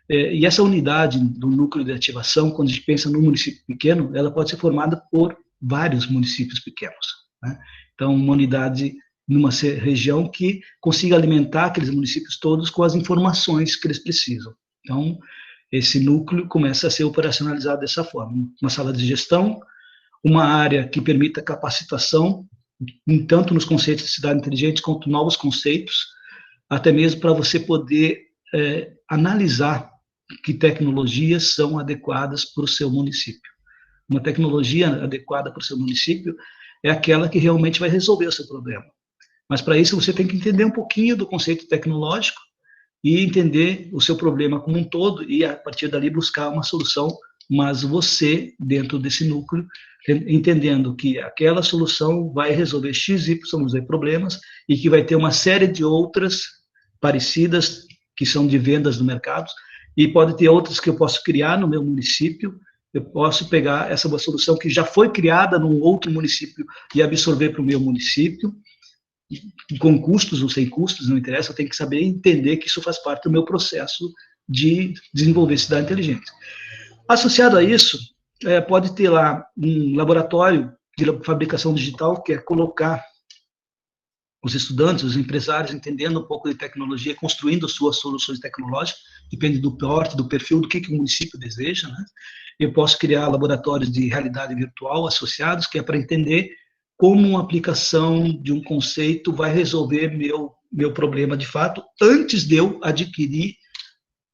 E essa unidade do núcleo de ativação, quando a gente pensa no município pequeno, ela pode ser formada por vários municípios pequenos, né? Então, uma unidade numa região que consiga alimentar aqueles municípios todos com as informações que eles precisam. Então, esse núcleo começa a ser operacionalizado dessa forma. Uma sala de gestão, uma área que permita capacitação, tanto nos conceitos de cidade inteligente, quanto novos conceitos, até mesmo para você poder analisar que tecnologias são adequadas para o seu município. Uma tecnologia adequada para o seu município é aquela que realmente vai resolver o seu problema. Mas, para isso, você tem que entender um pouquinho do conceito tecnológico e entender o seu problema como um todo e, a partir dali, buscar uma solução, mas você, dentro desse núcleo, entendendo que aquela solução vai resolver X, Y, Z problemas e que vai ter uma série de outras parecidas que são de vendas no mercado, e pode ter outras que eu posso criar no meu município. Eu posso pegar essa solução que já foi criada num outro município e absorver para o meu município, com custos ou sem custos, não interessa, eu tenho que saber entender que isso faz parte do meu processo de desenvolver cidade inteligente. Associado a isso, pode ter lá um laboratório de fabricação digital, que é colocar os estudantes, os empresários, entendendo um pouco de tecnologia, construindo suas soluções tecnológicas, depende do porte, do perfil, do que o município deseja, né? Eu posso criar laboratórios de realidade virtual associados, que é para entender como uma aplicação de um conceito vai resolver meu problema de fato, antes de eu adquirir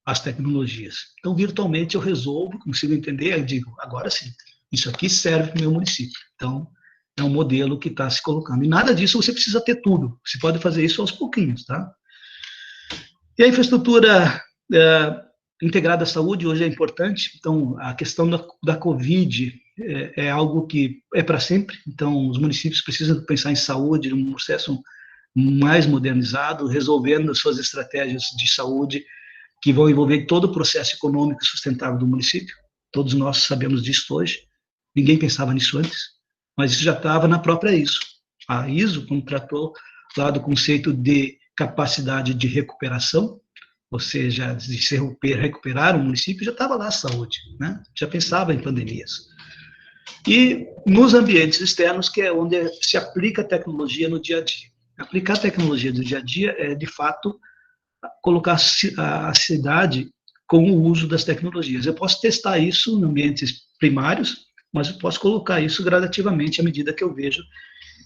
as tecnologias. Então, virtualmente, eu resolvo, consigo entender, eu digo, agora sim, isso aqui serve para o meu município. Então, é um modelo que está se colocando. E nada disso você precisa ter tudo. Você pode fazer isso aos pouquinhos, tá? E a infraestrutura integrada à saúde hoje é importante. Então, a questão da Covid é algo que é para sempre. Então, os municípios precisam pensar em saúde, num processo mais modernizado, resolvendo suas estratégias de saúde que vão envolver todo o processo econômico e sustentável do município. Todos nós sabemos disso hoje. Ninguém pensava nisso antes, mas isso já estava na própria ISO. A ISO, quando tratou lá do conceito de capacidade de recuperação, ou seja, de se recuperar o município, já estava lá a saúde, né? Já pensava em pandemias. E nos ambientes externos, que é onde se aplica a tecnologia no dia a dia. Aplicar a tecnologia no dia a dia é, de fato, colocar a cidade com o uso das tecnologias. Eu posso testar isso em ambientes primários, mas eu posso colocar isso gradativamente à medida que eu vejo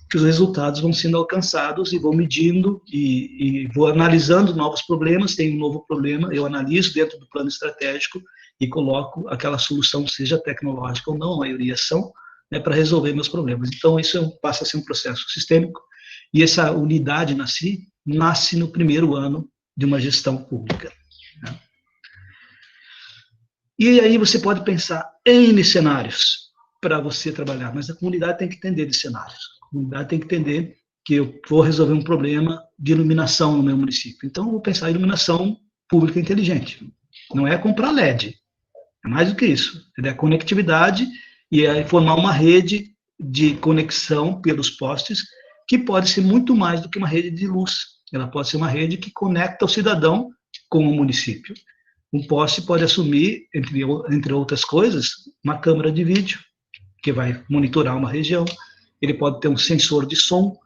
que os resultados vão sendo alcançados e vou medindo e vou analisando novos problemas. Tem um novo problema, eu analiso dentro do plano estratégico e coloco aquela solução, seja tecnológica ou não, a maioria são, né, para resolver meus problemas. Então, isso passa a ser um processo sistêmico e essa unidade nasce no primeiro ano de uma gestão pública, né? E aí você pode pensar em cenários para você trabalhar, mas a comunidade tem que entender de cenários. A comunidade tem que entender que eu vou resolver um problema de iluminação no meu município. Então, eu vou pensar em iluminação pública inteligente. Não é comprar LED, é mais do que isso. É a conectividade e é formar uma rede de conexão pelos postes, que pode ser muito mais do que uma rede de luz. Ela pode ser uma rede que conecta o cidadão com o município. Um poste pode assumir, entre outras coisas, uma câmera de vídeo, que vai monitorar uma região. Ele pode ter um sensor de som,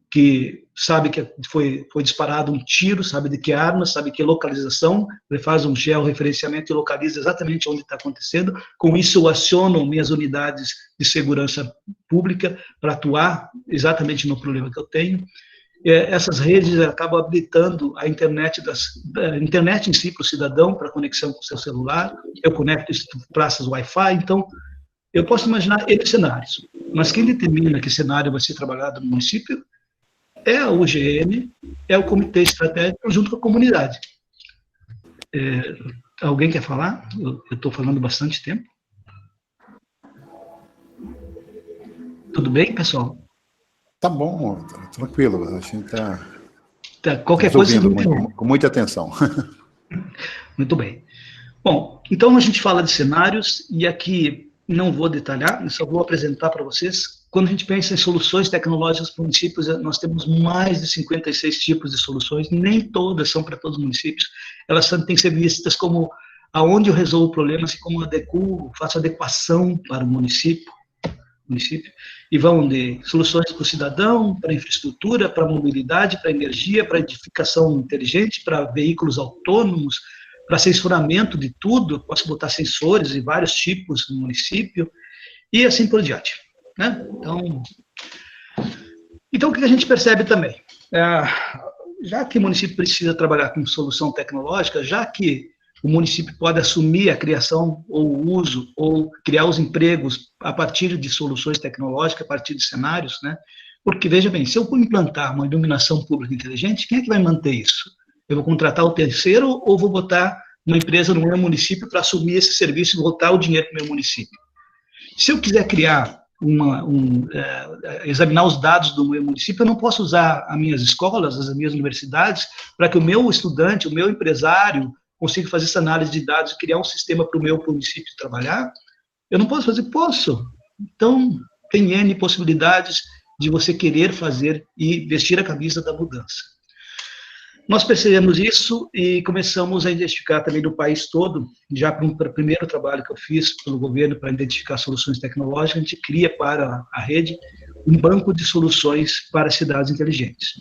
que sabe que foi disparado um tiro, sabe de que arma, sabe que localização, ele faz um georreferenciamento e localiza exatamente onde está acontecendo. Com isso, eu aciono minhas unidades de segurança pública para atuar exatamente no problema que eu tenho. Essas redes acabam habilitando a internet em si para o cidadão, para conexão com o seu celular. Eu conecto praças Wi-Fi, então eu posso imaginar N cenários, mas quem determina que cenário vai ser trabalhado no município é a UGM, é o comitê estratégico junto com a comunidade. Alguém quer falar? Eu estou falando bastante tempo. Tudo bem, pessoal? Tá bom, tranquilo, a gente está qualquer coisa com muita atenção. Muito bem. Bom, então a gente fala de cenários, e aqui não vou detalhar, eu só vou apresentar para vocês. Quando a gente pensa em soluções tecnológicas para municípios, nós temos mais de 56 tipos de soluções, nem todas são para todos os municípios, elas têm que ser vistas como aonde eu resolvo problemas e como adequo, faço adequação para o município, e vão de soluções para o cidadão, para infraestrutura, para mobilidade, para energia, para edificação inteligente, para veículos autônomos, para censuramento de tudo. Eu posso botar sensores de vários tipos no município, e assim por diante, né? Então o que a gente percebe também? Já que o município precisa trabalhar com solução tecnológica, já que o município pode assumir a criação ou o uso ou criar os empregos a partir de soluções tecnológicas, a partir de cenários, né? Porque, veja bem, se eu implantar uma iluminação pública inteligente, quem é que vai manter isso? Eu vou contratar o terceiro ou vou botar uma empresa no meu município para assumir esse serviço e voltar o dinheiro para o meu município? Se eu quiser criar examinar os dados do meu município, eu não posso usar as minhas escolas, as minhas universidades, para que o meu estudante, o meu empresário, consiga fazer essa análise de dados e criar um sistema para o meu município trabalhar? Eu não posso fazer? Posso. Então, tem N possibilidades de você querer fazer e vestir a camisa da mudança. Nós percebemos isso e começamos a identificar também no país todo, já para o primeiro trabalho que eu fiz pelo governo para identificar soluções tecnológicas, a gente cria para a rede um banco de soluções para cidades inteligentes.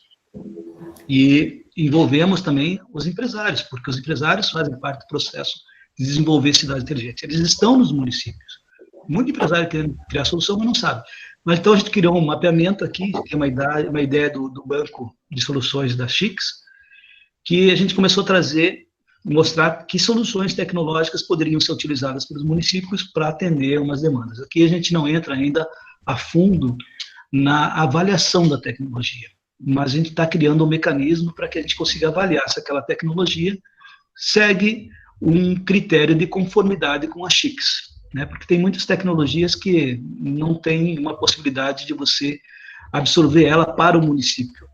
E envolvemos também os empresários, porque os empresários fazem parte do processo de desenvolver cidades inteligentes. Eles estão nos municípios. Muito empresário querendo criar solução, mas não sabe. Mas então a gente criou um mapeamento aqui, que é uma ideia do banco de soluções da Chix, que a gente começou a trazer, mostrar que soluções tecnológicas poderiam ser utilizadas pelos municípios para atender umas demandas. Aqui a gente não entra ainda a fundo na avaliação da tecnologia, mas a gente está criando um mecanismo para que a gente consiga avaliar se aquela tecnologia segue um critério de conformidade com a Chix, né? Porque tem muitas tecnologias que não tem uma possibilidade de você absorver ela para o município.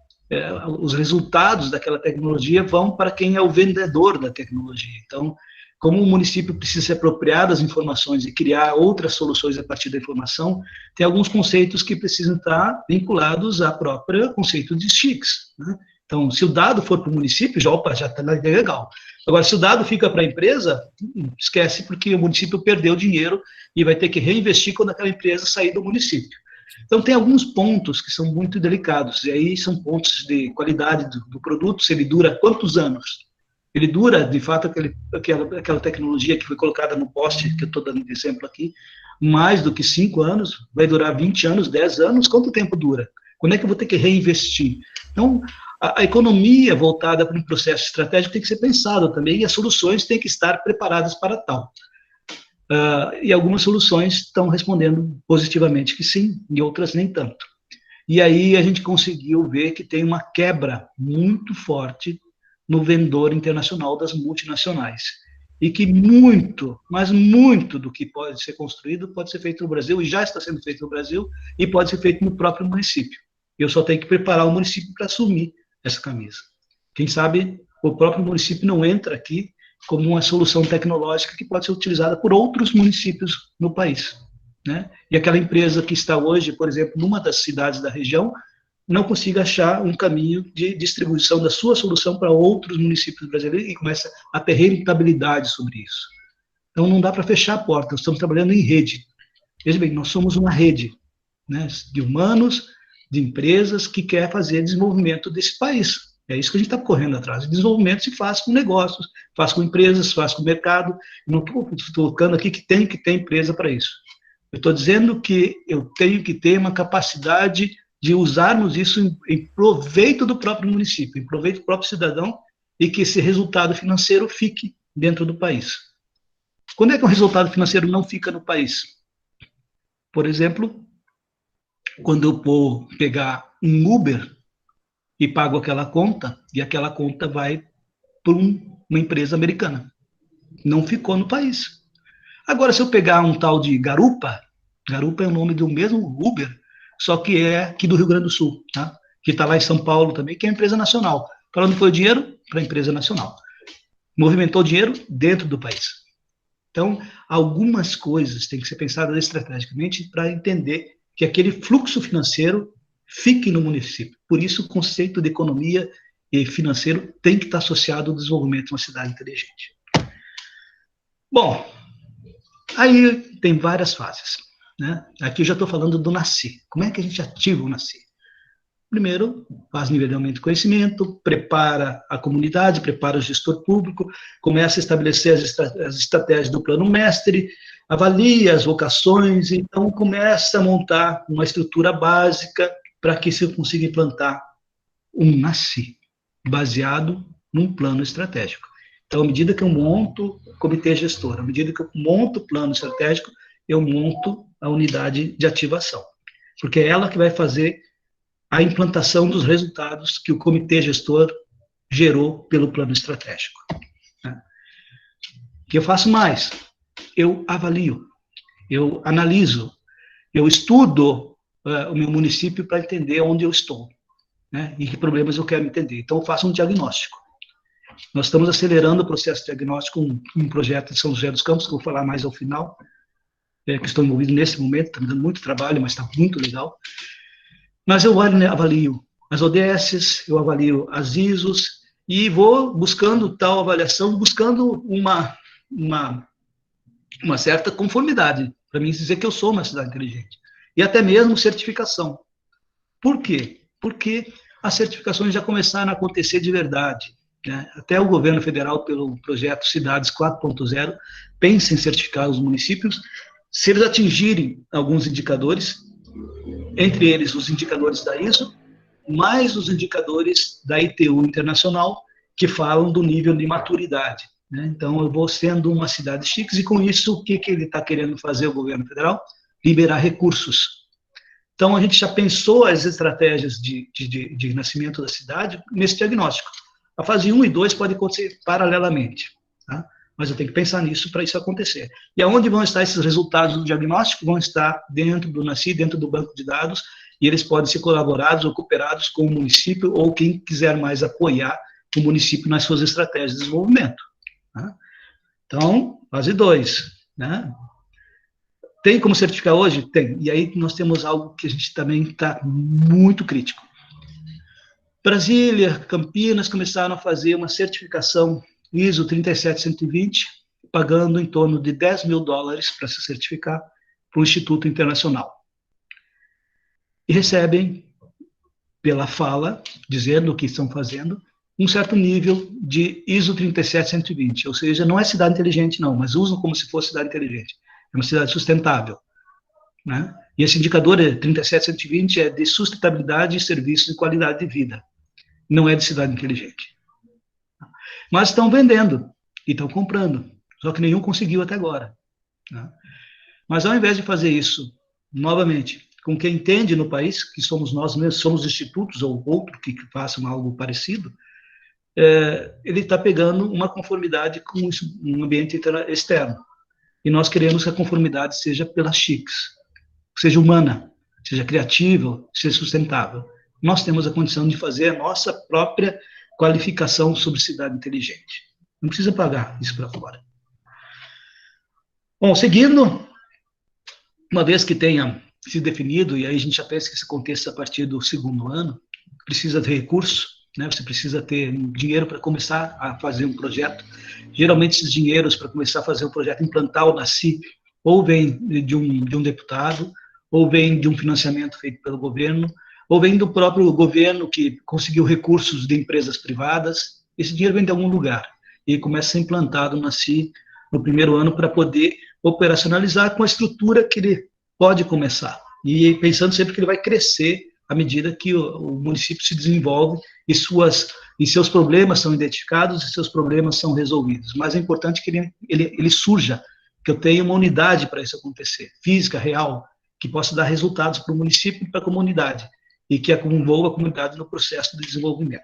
os resultados daquela tecnologia vão para quem é o vendedor da tecnologia. Então, como o município precisa se apropriar das informações e criar outras soluções a partir da informação, tem alguns conceitos que precisam estar vinculados ao próprio conceito de STICs, né? Então, se o dado for para o município, já está legal. Agora, se o dado fica para a empresa, esquece, porque o município perdeu dinheiro e vai ter que reinvestir quando aquela empresa sair do município. Então, tem alguns pontos que são muito delicados, e aí são pontos de qualidade do produto, se ele dura quantos anos. Ele dura, de fato, aquela tecnologia que foi colocada no poste, que eu estou dando de exemplo aqui, mais do que 5 anos, vai durar 20 anos, 10 anos, quanto tempo dura? Quando é que eu vou ter que reinvestir? Então, a economia voltada para um processo estratégico tem que ser pensada também, e as soluções têm que estar preparadas para tal. E algumas soluções estão respondendo positivamente que sim, e outras nem tanto. E aí a gente conseguiu ver que tem uma quebra muito forte no vendedor internacional das multinacionais. E que muito, mas muito do que pode ser construído pode ser feito no Brasil, e já está sendo feito no Brasil, e pode ser feito no próprio município. Eu só tenho que preparar o município para assumir essa camisa. Quem sabe o próprio município não entra aqui como uma solução tecnológica que pode ser utilizada por outros municípios no país, né? E aquela empresa que está hoje, por exemplo, numa das cidades da região, não consiga achar um caminho de distribuição da sua solução para outros municípios brasileiros e começa a ter rentabilidade sobre isso. Então, não dá para fechar a porta, nós estamos trabalhando em rede. Veja bem, nós somos uma rede, né, de humanos, de empresas que quer fazer desenvolvimento desse país. É isso que a gente está correndo atrás. O desenvolvimento se faz com negócios, faz com empresas, faz com mercado. Não estou colocando aqui que tem que ter empresa para isso. Eu estou dizendo que eu tenho que ter uma capacidade de usarmos isso em proveito do próprio município, em proveito do próprio cidadão, e que esse resultado financeiro fique dentro do país. Quando é que o resultado financeiro não fica no país? Por exemplo, quando eu vou pegar um Uber e pago aquela conta, e aquela conta vai para uma empresa americana. Não ficou no país. Agora, se eu pegar um tal de Garupa, Garupa é o nome do mesmo Uber, só que é aqui do Rio Grande do Sul, tá? Que está lá em São Paulo também, que é uma empresa nacional. Para onde foi o dinheiro? Para a empresa nacional. Movimentou dinheiro dentro do país. Então, algumas coisas têm que ser pensadas estrategicamente para entender que aquele fluxo financeiro fique no município. Por isso, o conceito de economia e financeiro tem que estar associado ao desenvolvimento de uma cidade inteligente. Bom, aí tem várias fases, né? Aqui eu já estou falando do NACI. Como é que a gente ativa o NACI? Primeiro, faz nivelamento de conhecimento, prepara a comunidade, prepara o gestor público, começa a estabelecer as estratégias do plano mestre, avalia as vocações, então começa a montar uma estrutura básica para que se consiga implantar um NACI, baseado num plano estratégico. Então, à medida que eu monto o comitê gestor, à medida que eu monto o plano estratégico, eu monto a unidade de ativação, porque é ela que vai fazer a implantação dos resultados que o comitê gestor gerou pelo plano estratégico. O que eu faço mais? Eu avalio, eu analiso, eu estudo o meu município para entender onde eu estou, né, e que problemas eu quero entender. Então, eu faço um diagnóstico. Nós estamos acelerando o processo de diagnóstico com um projeto de São José dos Campos, que eu vou falar mais ao final, que estou envolvido nesse momento, está me dando muito trabalho, mas está muito legal. Mas eu avalio as ODSs, eu avalio as ISOs, e vou buscando tal avaliação, buscando uma certa conformidade, para mim dizer que eu sou uma cidade inteligente. E até mesmo certificação. Por quê? Porque as certificações já começaram a acontecer de verdade, né? Até o governo federal, pelo projeto Cidades 4.0, pensa em certificar os municípios, se eles atingirem alguns indicadores, entre eles os indicadores da ISO, mais os indicadores da ITU Internacional, que falam do nível de maturidade, né? Então, eu vou sendo uma cidade chique, e com isso, o que ele está querendo fazer, o governo federal? Liberar recursos. Então, a gente já pensou as estratégias de nascimento da cidade nesse diagnóstico. A fase 1 e 2 pode acontecer paralelamente, tá? mas eu tenho que pensar nisso para isso acontecer. E aonde vão estar esses resultados do diagnóstico? Vão estar dentro do NACI, dentro do banco de dados, e eles podem ser colaborados ou cooperados com o município ou quem quiser mais apoiar o município nas suas estratégias de desenvolvimento. Né? Então, fase 2. Né? Tem como certificar hoje? Tem. E aí nós temos algo que a gente também está muito crítico. Brasília, Campinas começaram a fazer uma certificação ISO 37120, pagando em torno de $10 mil para se certificar para um instituto internacional. E recebem, pela fala, dizendo o que estão fazendo, um certo nível de ISO 37120, ou seja, não é cidade inteligente não, mas usam como se fosse cidade inteligente. É uma cidade sustentável. Né? E esse indicador 37120 é de sustentabilidade e serviços de qualidade de vida. Não é de cidade inteligente. Mas estão vendendo e estão comprando, só que nenhum conseguiu até agora. Né? Mas ao invés de fazer isso, novamente, com quem entende no país, que somos nós mesmos, somos institutos ou outros que façam algo parecido, ele está pegando uma conformidade com um ambiente externo. E nós queremos que a conformidade seja pelas chiques, seja humana, seja criativa, seja sustentável. Nós temos a condição de fazer a nossa própria qualificação sobre cidade inteligente. Não precisa pagar isso para fora. Bom, seguindo, uma vez que tenha se definido, e aí a gente já pensa que esse contexto a partir do 2º ano, precisa de recurso, né? Você precisa ter dinheiro para começar a fazer um projeto. Geralmente esses dinheiros para começar a fazer um projeto, implantar o NACI, ou vem de um deputado, ou vem de um financiamento feito pelo governo, ou vem do próprio governo que conseguiu recursos de empresas privadas. Esse dinheiro vem de algum lugar e começa a ser implantado no NACI no 1º ano para poder operacionalizar com a estrutura que ele pode começar. E pensando sempre que ele vai crescer à medida que o município se desenvolve e seus problemas são identificados e seus problemas são resolvidos. Mas é importante que ele surja, que eu tenha uma unidade para isso acontecer, física, real, que possa dar resultados para o município e para a comunidade, e que envolva a comunidade no processo de desenvolvimento.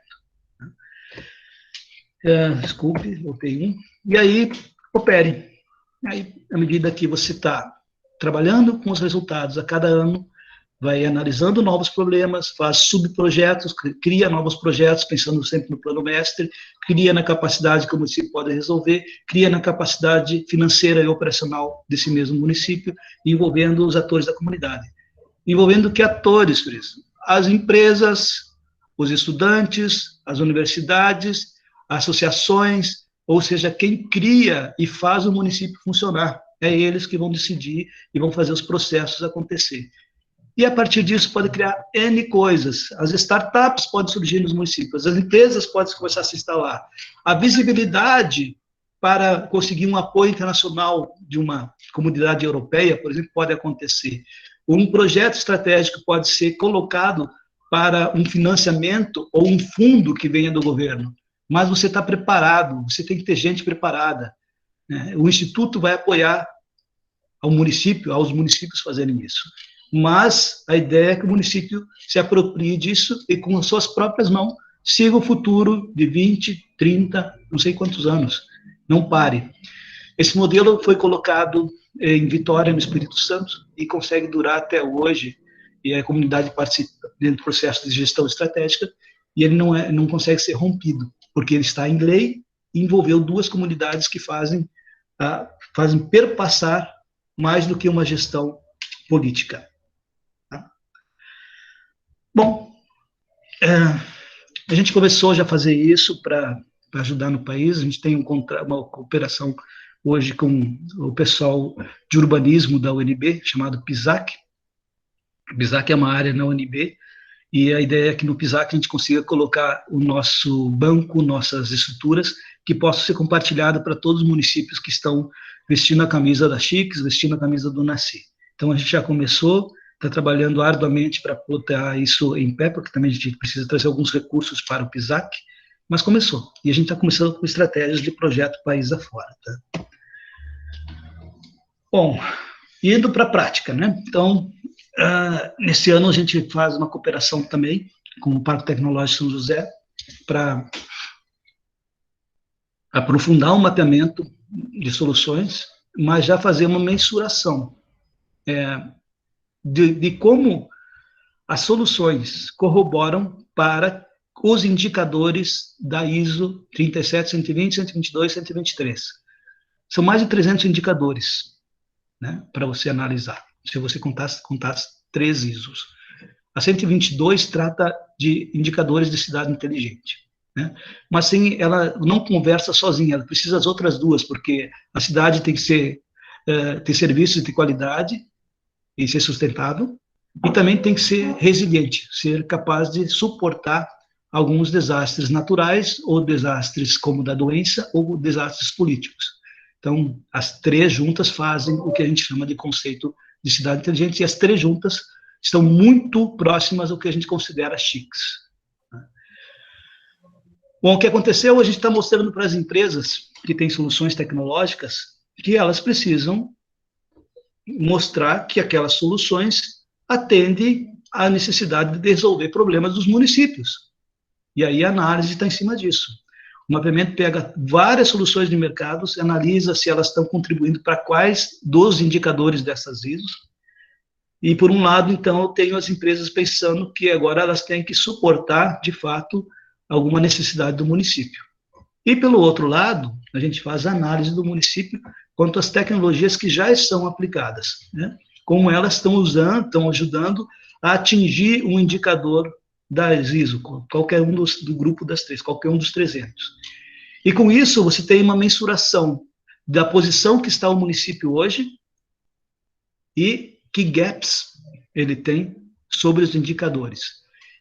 Desculpe, voltei um. E aí, opere. Aí, à medida que você está trabalhando com os resultados a cada ano, vai analisando novos problemas, faz subprojetos, cria novos projetos, pensando sempre no plano mestre, cria na capacidade que o município pode resolver, cria na capacidade financeira e operacional desse mesmo município, envolvendo os atores da comunidade. Envolvendo que atores, Cris? As empresas, os estudantes, as universidades, associações, ou seja, quem cria e faz o município funcionar. É eles que vão decidir e vão fazer os processos acontecer. E a partir disso pode criar N coisas. As startups podem surgir nos municípios, as empresas podem começar a se instalar. A visibilidade para conseguir um apoio internacional de uma comunidade europeia, por exemplo, pode acontecer. Um projeto estratégico pode ser colocado para um financiamento ou um fundo que venha do governo. Mas você está preparado, você tem que ter gente preparada. Né? O Instituto vai apoiar aos municípios fazerem isso. Mas a ideia é que o município se aproprie disso e, com as suas próprias mãos, siga o futuro de 20, 30, não sei quantos anos. Não pare. Esse modelo foi colocado em Vitória, no Espírito Santo, e consegue durar até hoje, e a comunidade participa dentro do processo de gestão estratégica, e ele não consegue ser rompido, porque ele está em lei e envolveu 2 comunidades que fazem perpassar mais do que uma gestão política. Tá? Bom, a gente começou já a fazer isso para ajudar no país. A gente tem uma cooperação hoje com o pessoal de urbanismo da UNB, chamado PISAC. O PISAC é uma área na UNB, e a ideia é que no PISAC a gente consiga colocar o nosso banco, nossas estruturas, que possam ser compartilhadas para todos os municípios que estão vestindo a camisa da Chiques, vestindo a camisa do NACI. Então a gente já começou, está trabalhando arduamente para botar isso em pé, porque também a gente precisa trazer alguns recursos para o PISAC, mas começou. E a gente está começando com estratégias de projeto país afora. Tá? Bom, indo para a prática, né? Então, nesse ano a gente faz uma cooperação também com o Parque Tecnológico São José para aprofundar o mapeamento de soluções, mas já fazer uma mensuração de como as soluções corroboram para os indicadores da ISO 37120, 122, 123. São mais de 300 indicadores, né, para você analisar, se você contar 3 ISOs. A 122 trata de indicadores de cidade inteligente, né? Mas sim, ela não conversa sozinha, ela precisa das outras duas, porque a cidade tem que ser, ter serviços de qualidade e ser sustentável, e também tem que ser resiliente, ser capaz de suportar alguns desastres naturais, ou desastres como da doença, ou desastres políticos. Então, as 3 juntas fazem o que a gente chama de conceito de cidade inteligente, e as 3 juntas estão muito próximas ao que a gente considera chiques. Bom, o que aconteceu, a gente está mostrando para as empresas que têm soluções tecnológicas que elas precisam mostrar que aquelas soluções atendem à necessidade de resolver problemas dos municípios. E aí a análise está em cima disso. O mapeamento pega várias soluções de mercado, analisa se elas estão contribuindo para quais dos indicadores dessas ISOs. E, por um lado, então, eu tenho as empresas pensando que agora elas têm que suportar, de fato, alguma necessidade do município. E, pelo outro lado, a gente faz a análise do município quanto às tecnologias que já são aplicadas, né? Como elas estão usando, estão ajudando a atingir um indicador das ISO, qualquer um do grupo das 3, qualquer um dos 300. E, com isso, você tem uma mensuração da posição que está o município hoje e que gaps ele tem sobre os indicadores.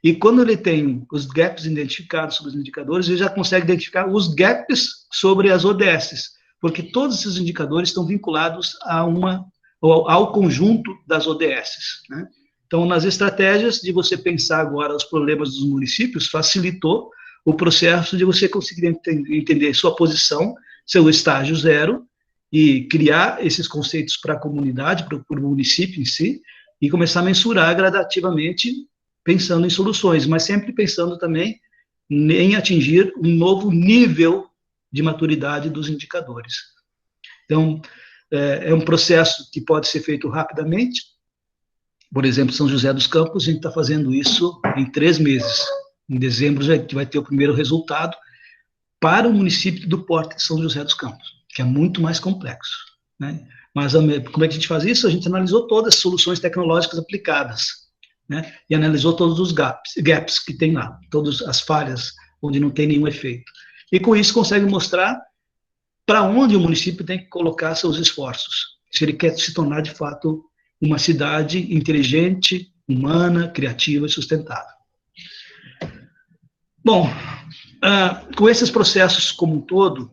E quando ele tem os gaps identificados sobre os indicadores, ele já consegue identificar os gaps sobre as ODS, porque todos esses indicadores estão vinculados ao conjunto das ODS, né? Então, nas estratégias de você pensar agora os problemas dos municípios, facilitou o processo de você conseguir entender sua posição, seu estágio zero, e criar esses conceitos para a comunidade, para o município em si, e começar a mensurar gradativamente, pensando em soluções, mas sempre pensando também em atingir um novo nível de maturidade dos indicadores. Então, é um processo que pode ser feito rapidamente. Por exemplo, São José dos Campos, a gente está fazendo isso em 3 meses. Em dezembro já vai ter o primeiro resultado para o município do porte de São José dos Campos, que é muito mais complexo, né? Mas como é que a gente faz isso? A gente analisou todas as soluções tecnológicas aplicadas, né? E analisou todos os gaps que tem lá, todas as falhas onde não tem nenhum efeito. E com isso consegue mostrar para onde o município tem que colocar seus esforços, se ele quer se tornar de fato uma cidade inteligente, humana, criativa e sustentável. Bom, com esses processos como um todo,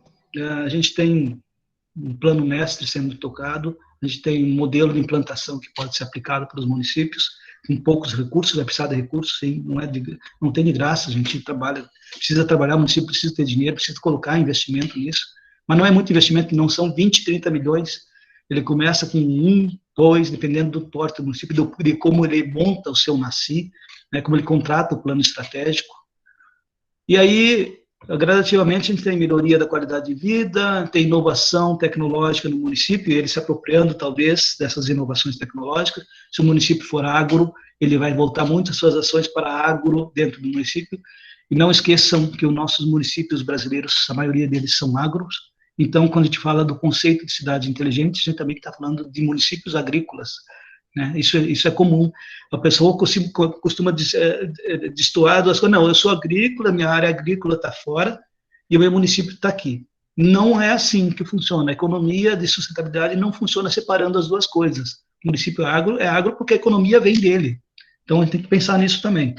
a gente tem um plano mestre sendo tocado, a gente tem um modelo de implantação que pode ser aplicado para os municípios, com poucos recursos, vai precisar de recursos, sim, não tem de graça, a gente precisa trabalhar, o município precisa ter dinheiro, precisa colocar investimento nisso, mas não é muito investimento, não são 20, 30 milhões, ele começa com 1, 2, dependendo do porte do município, de como ele monta o seu NACI, né, como ele contrata o plano estratégico, e aí, gradativamente, a gente tem melhoria da qualidade de vida, tem inovação tecnológica no município, ele se apropriando, talvez, dessas inovações tecnológicas. Se o município for agro, ele vai voltar muitas suas ações para agro dentro do município. E não esqueçam que os nossos municípios brasileiros, a maioria deles são agros. Então, quando a gente fala do conceito de cidade inteligente, a gente também está falando de municípios agrícolas, né? Isso é comum. A pessoa costuma destoar duas coisas. Não, eu sou agrícola, minha área agrícola está fora e o meu município está aqui. Não é assim que funciona. A economia de sustentabilidade não funciona separando as duas coisas. O município é agro porque a economia vem dele. Então, a gente tem que pensar nisso também.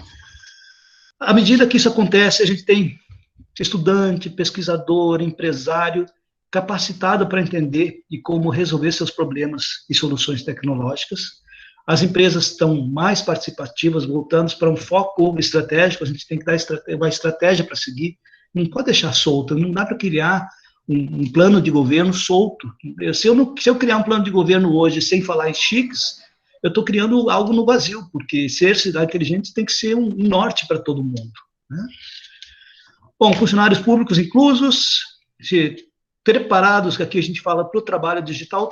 À medida que isso acontece, a gente tem estudante, pesquisador, empresário capacitado para entender e como resolver seus problemas e soluções tecnológicas. As empresas estão mais participativas, voltando para um foco estratégico, a gente tem que dar uma estratégia para seguir, não pode deixar solto, não dá para criar um plano de governo solto. Se eu criar um plano de governo hoje sem falar em chiques, eu estou criando algo no vazio, porque ser cidade inteligente tem que ser um norte para todo mundo, né? Bom, funcionários públicos inclusos, preparados, que aqui a gente fala para o trabalho digital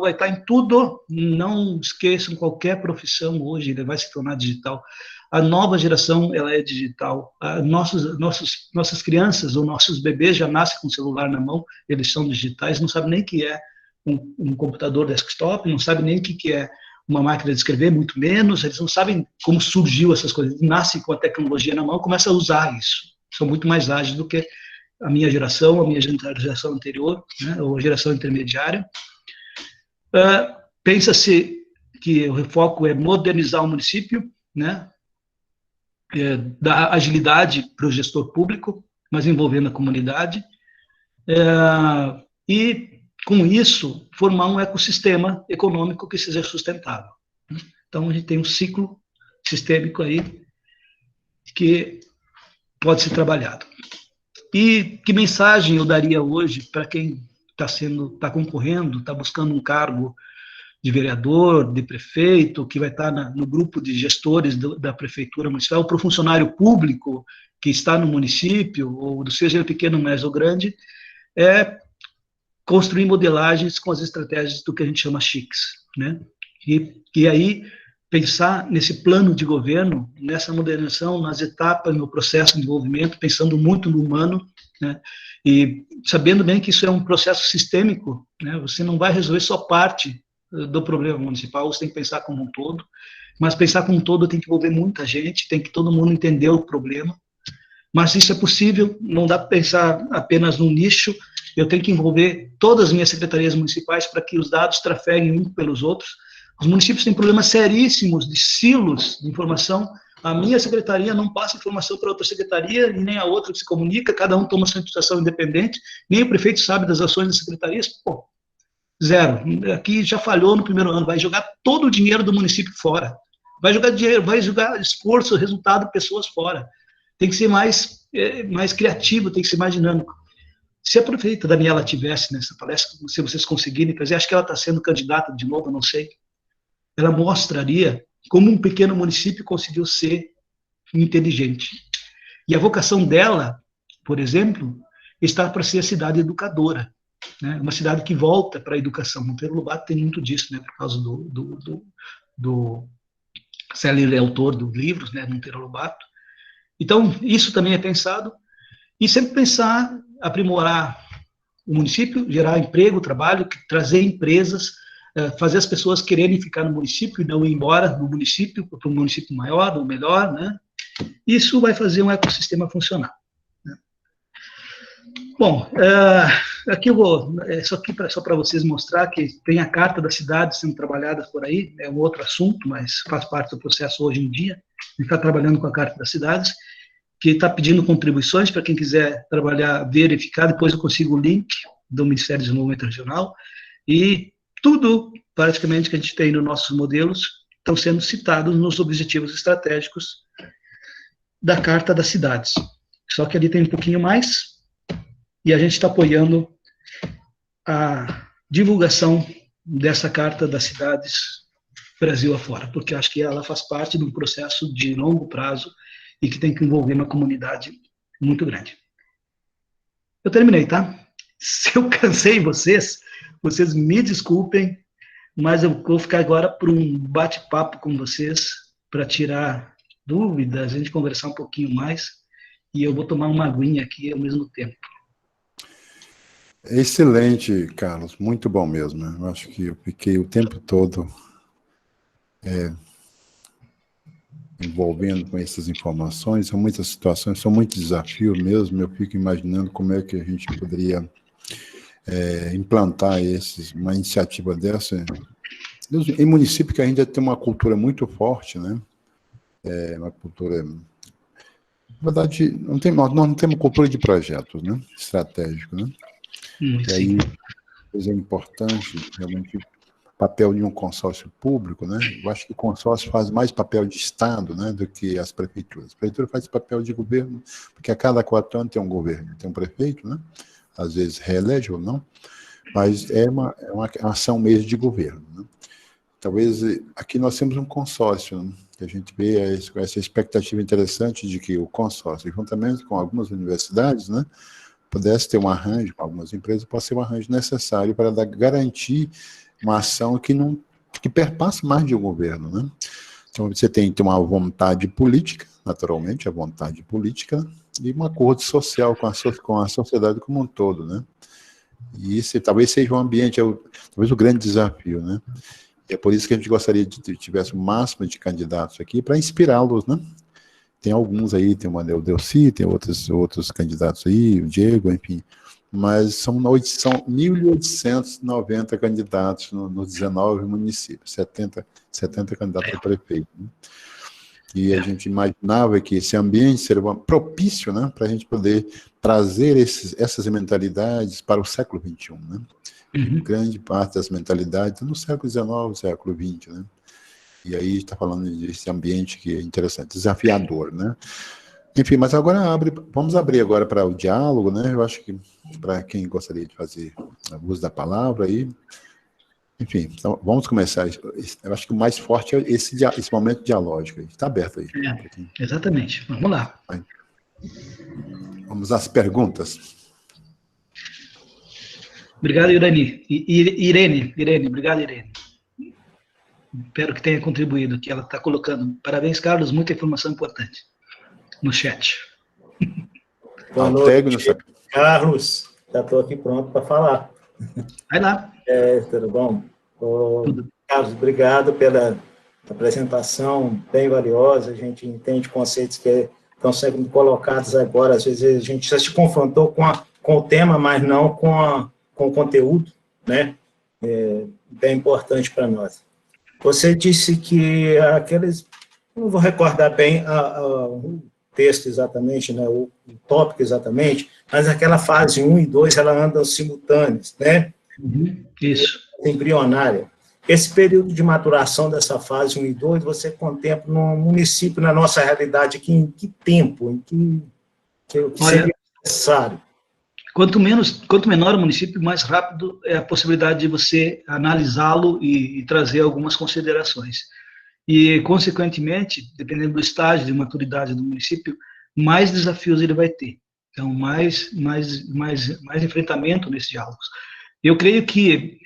vai estar em tudo, não esqueçam, qualquer profissão hoje ele vai se tornar digital. A nova geração, ela é digital. Nossas crianças ou nossos bebês já nascem com o celular na mão, eles são digitais, não sabem nem o que é um computador desktop, não sabem nem o que é uma máquina de escrever, muito menos, eles não sabem como surgiu essas coisas. Eles nascem com a tecnologia na mão, começam a usar isso. São muito mais ágeis do que a minha geração anterior, né, ou a geração intermediária. Pensa-se que o foco é modernizar o município, né, dar agilidade para o gestor público, mas envolvendo a comunidade, e, com isso, formar um ecossistema econômico que seja sustentável. Então, a gente tem um ciclo sistêmico aí que pode ser trabalhado. E que mensagem eu daria hoje para quem está concorrendo, está buscando um cargo de vereador, de prefeito, que vai estar no grupo de gestores da prefeitura municipal, para o funcionário público que está no município, ou seja ele pequeno, médio ou grande, é construir modelagens com as estratégias do que a gente chama CHICS, né? E aí pensar nesse plano de governo, nessa modernização, nas etapas, no processo de desenvolvimento, pensando muito no humano, né? E sabendo bem que isso é um processo sistêmico, né? Você não vai resolver só parte do problema municipal, você tem que pensar como um todo, mas pensar como um todo tem que envolver muita gente, tem que todo mundo entender o problema, mas isso é possível, não dá para pensar apenas num nicho, eu tenho que envolver todas as minhas secretarias municipais para que os dados trafeguem uns pelos outros. Os municípios têm problemas seríssimos de silos de informação. A minha secretaria não passa informação para outra secretaria, e nem a outra que se comunica, cada um toma sua situação independente, nem o prefeito sabe das ações das secretarias. Pô, zero. Aqui já falhou no primeiro ano, vai jogar todo o dinheiro do município fora. Vai jogar dinheiro, vai jogar esforço, resultado, pessoas fora. Tem que ser mais criativo, tem que ser mais dinâmico. Se a prefeita Daniela tivesse nessa palestra, se vocês conseguirem fazer, acho que ela está sendo candidata de novo, não sei, ela mostraria como um pequeno município conseguiu ser inteligente. E a vocação dela, por exemplo, está para ser a cidade educadora, né? Uma cidade que volta para a educação. Monteiro Lobato tem muito disso, né? Por causa do Célio é autor dos livros, né? Monteiro Lobato. Então, isso também é pensado, e sempre pensar, aprimorar o município, gerar emprego, trabalho, trazer empresas, fazer as pessoas quererem ficar no município e não ir embora do município para um município maior ou melhor, né? Isso vai fazer um ecossistema funcionar, né? Bom, aqui eu vou, só para vocês mostrar que tem a carta da cidade sendo trabalhada por aí, é um outro assunto, mas faz parte do processo hoje em dia. A gente está trabalhando com a carta das cidades, que está pedindo contribuições para quem quiser trabalhar, verificar, depois eu consigo o link do Ministério do Desenvolvimento Regional, e tudo, praticamente, que a gente tem nos nossos modelos, estão sendo citados nos objetivos estratégicos da Carta das Cidades. Só que ali tem um pouquinho mais, e a gente está apoiando a divulgação dessa Carta das Cidades Brasil afora, porque acho que ela faz parte de um processo de longo prazo e que tem que envolver uma comunidade muito grande. Eu terminei, tá? Se eu cansei vocês me desculpem, mas eu vou ficar agora para um bate-papo com vocês, para tirar dúvidas, a gente conversar um pouquinho mais, e eu vou tomar uma aguinha aqui ao mesmo tempo. Excelente, Carlos, muito bom mesmo. Eu acho que eu fiquei o tempo todo envolvendo com essas informações, são muitas situações, são muitos desafios mesmo, eu fico imaginando como é que a gente poderia implantar uma iniciativa dessa em município que ainda tem uma cultura muito forte, né? Uma cultura... Na verdade, nós não temos cultura de projetos, né? Estratégico, né? E aí, é importante, realmente, o papel de um consórcio público, né? Eu acho que o consórcio faz mais papel de Estado, né, do que as prefeituras. A prefeitura faz papel de governo, porque a cada 4 anos tem um governo, tem um prefeito, né? Às vezes reelege ou não, mas é uma ação mesmo de governo, né? Talvez aqui nós temos um consórcio, né? Que a gente vê essa expectativa interessante de que o consórcio, juntamente com algumas universidades, né, pudesse ter um arranjo com algumas empresas, pode ser um arranjo necessário para garantir uma ação que perpasse mais de um governo, né? Então, você tem que ter uma vontade política, naturalmente, a vontade política, e um acordo social com a sociedade como um todo, né? E esse talvez seja um ambiente, talvez o grande desafio, né? E é por isso que a gente gostaria de que tivesse o máximo de candidatos aqui para inspirá-los, né? Tem alguns aí, tem o Delcy, tem outros candidatos aí, o Diego, enfim, mas são 1.890 candidatos nos 19 municípios, 70 candidatos a prefeito, né? E a gente imaginava que esse ambiente seria propício, né, para a gente poder trazer essas mentalidades para o século XXI, né? Grande parte das mentalidades no século XIX, século XX, né? E aí está falando desse ambiente que é interessante, desafiador, né? Enfim, mas agora vamos abrir agora para o diálogo, né? Eu acho que para quem gostaria de fazer uso da palavra aí, enfim, então vamos começar. Eu acho que o mais forte é esse momento dialógico. Está aberto aí. Exatamente. Vamos lá. Vamos às perguntas. Obrigado, Irene. Irene, obrigado, Irene. Espero que tenha contribuído, que ela está colocando. Parabéns, Carlos, muita informação importante no chat. Boa noite, Carlos. Já estou aqui pronto para falar. Vai lá. Tudo bom? Tudo. Carlos, obrigado pela apresentação bem valiosa. A gente entende conceitos que estão sendo colocados agora. Às vezes a gente já se confrontou com o tema, mas não com o conteúdo, né? Bem importante para nós. Você disse que não vou recordar bem o texto exatamente, né, o tópico exatamente, mas aquela fase 1 e 2, ela andam simultâneas, né? Isso. Embrionária. Esse período de maturação dessa fase 1 e 2, você contempla no município, na nossa realidade aqui, em que tempo, em que seria necessário? Quanto menor o município, mais rápido é a possibilidade de você analisá-lo e trazer algumas considerações. E, consequentemente, dependendo do estágio de maturidade do município, mais desafios ele vai ter. Então, mais enfrentamento nesses diálogos. Eu creio que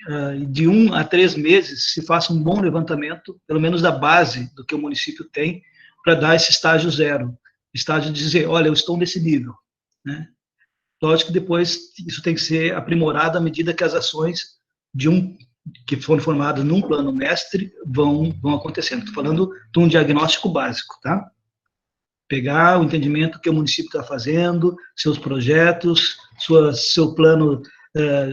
de 1 a 3 meses se faça um bom levantamento, pelo menos da base do que o município tem, para dar esse estágio 0. Estágio de dizer, olha, eu estou nesse nível, né? Lógico que depois isso tem que ser aprimorado à medida que as ações que foram formadas num plano mestre vão acontecendo. Estou falando de um diagnóstico básico, tá? Pegar o entendimento que o município está fazendo, seus projetos, seu plano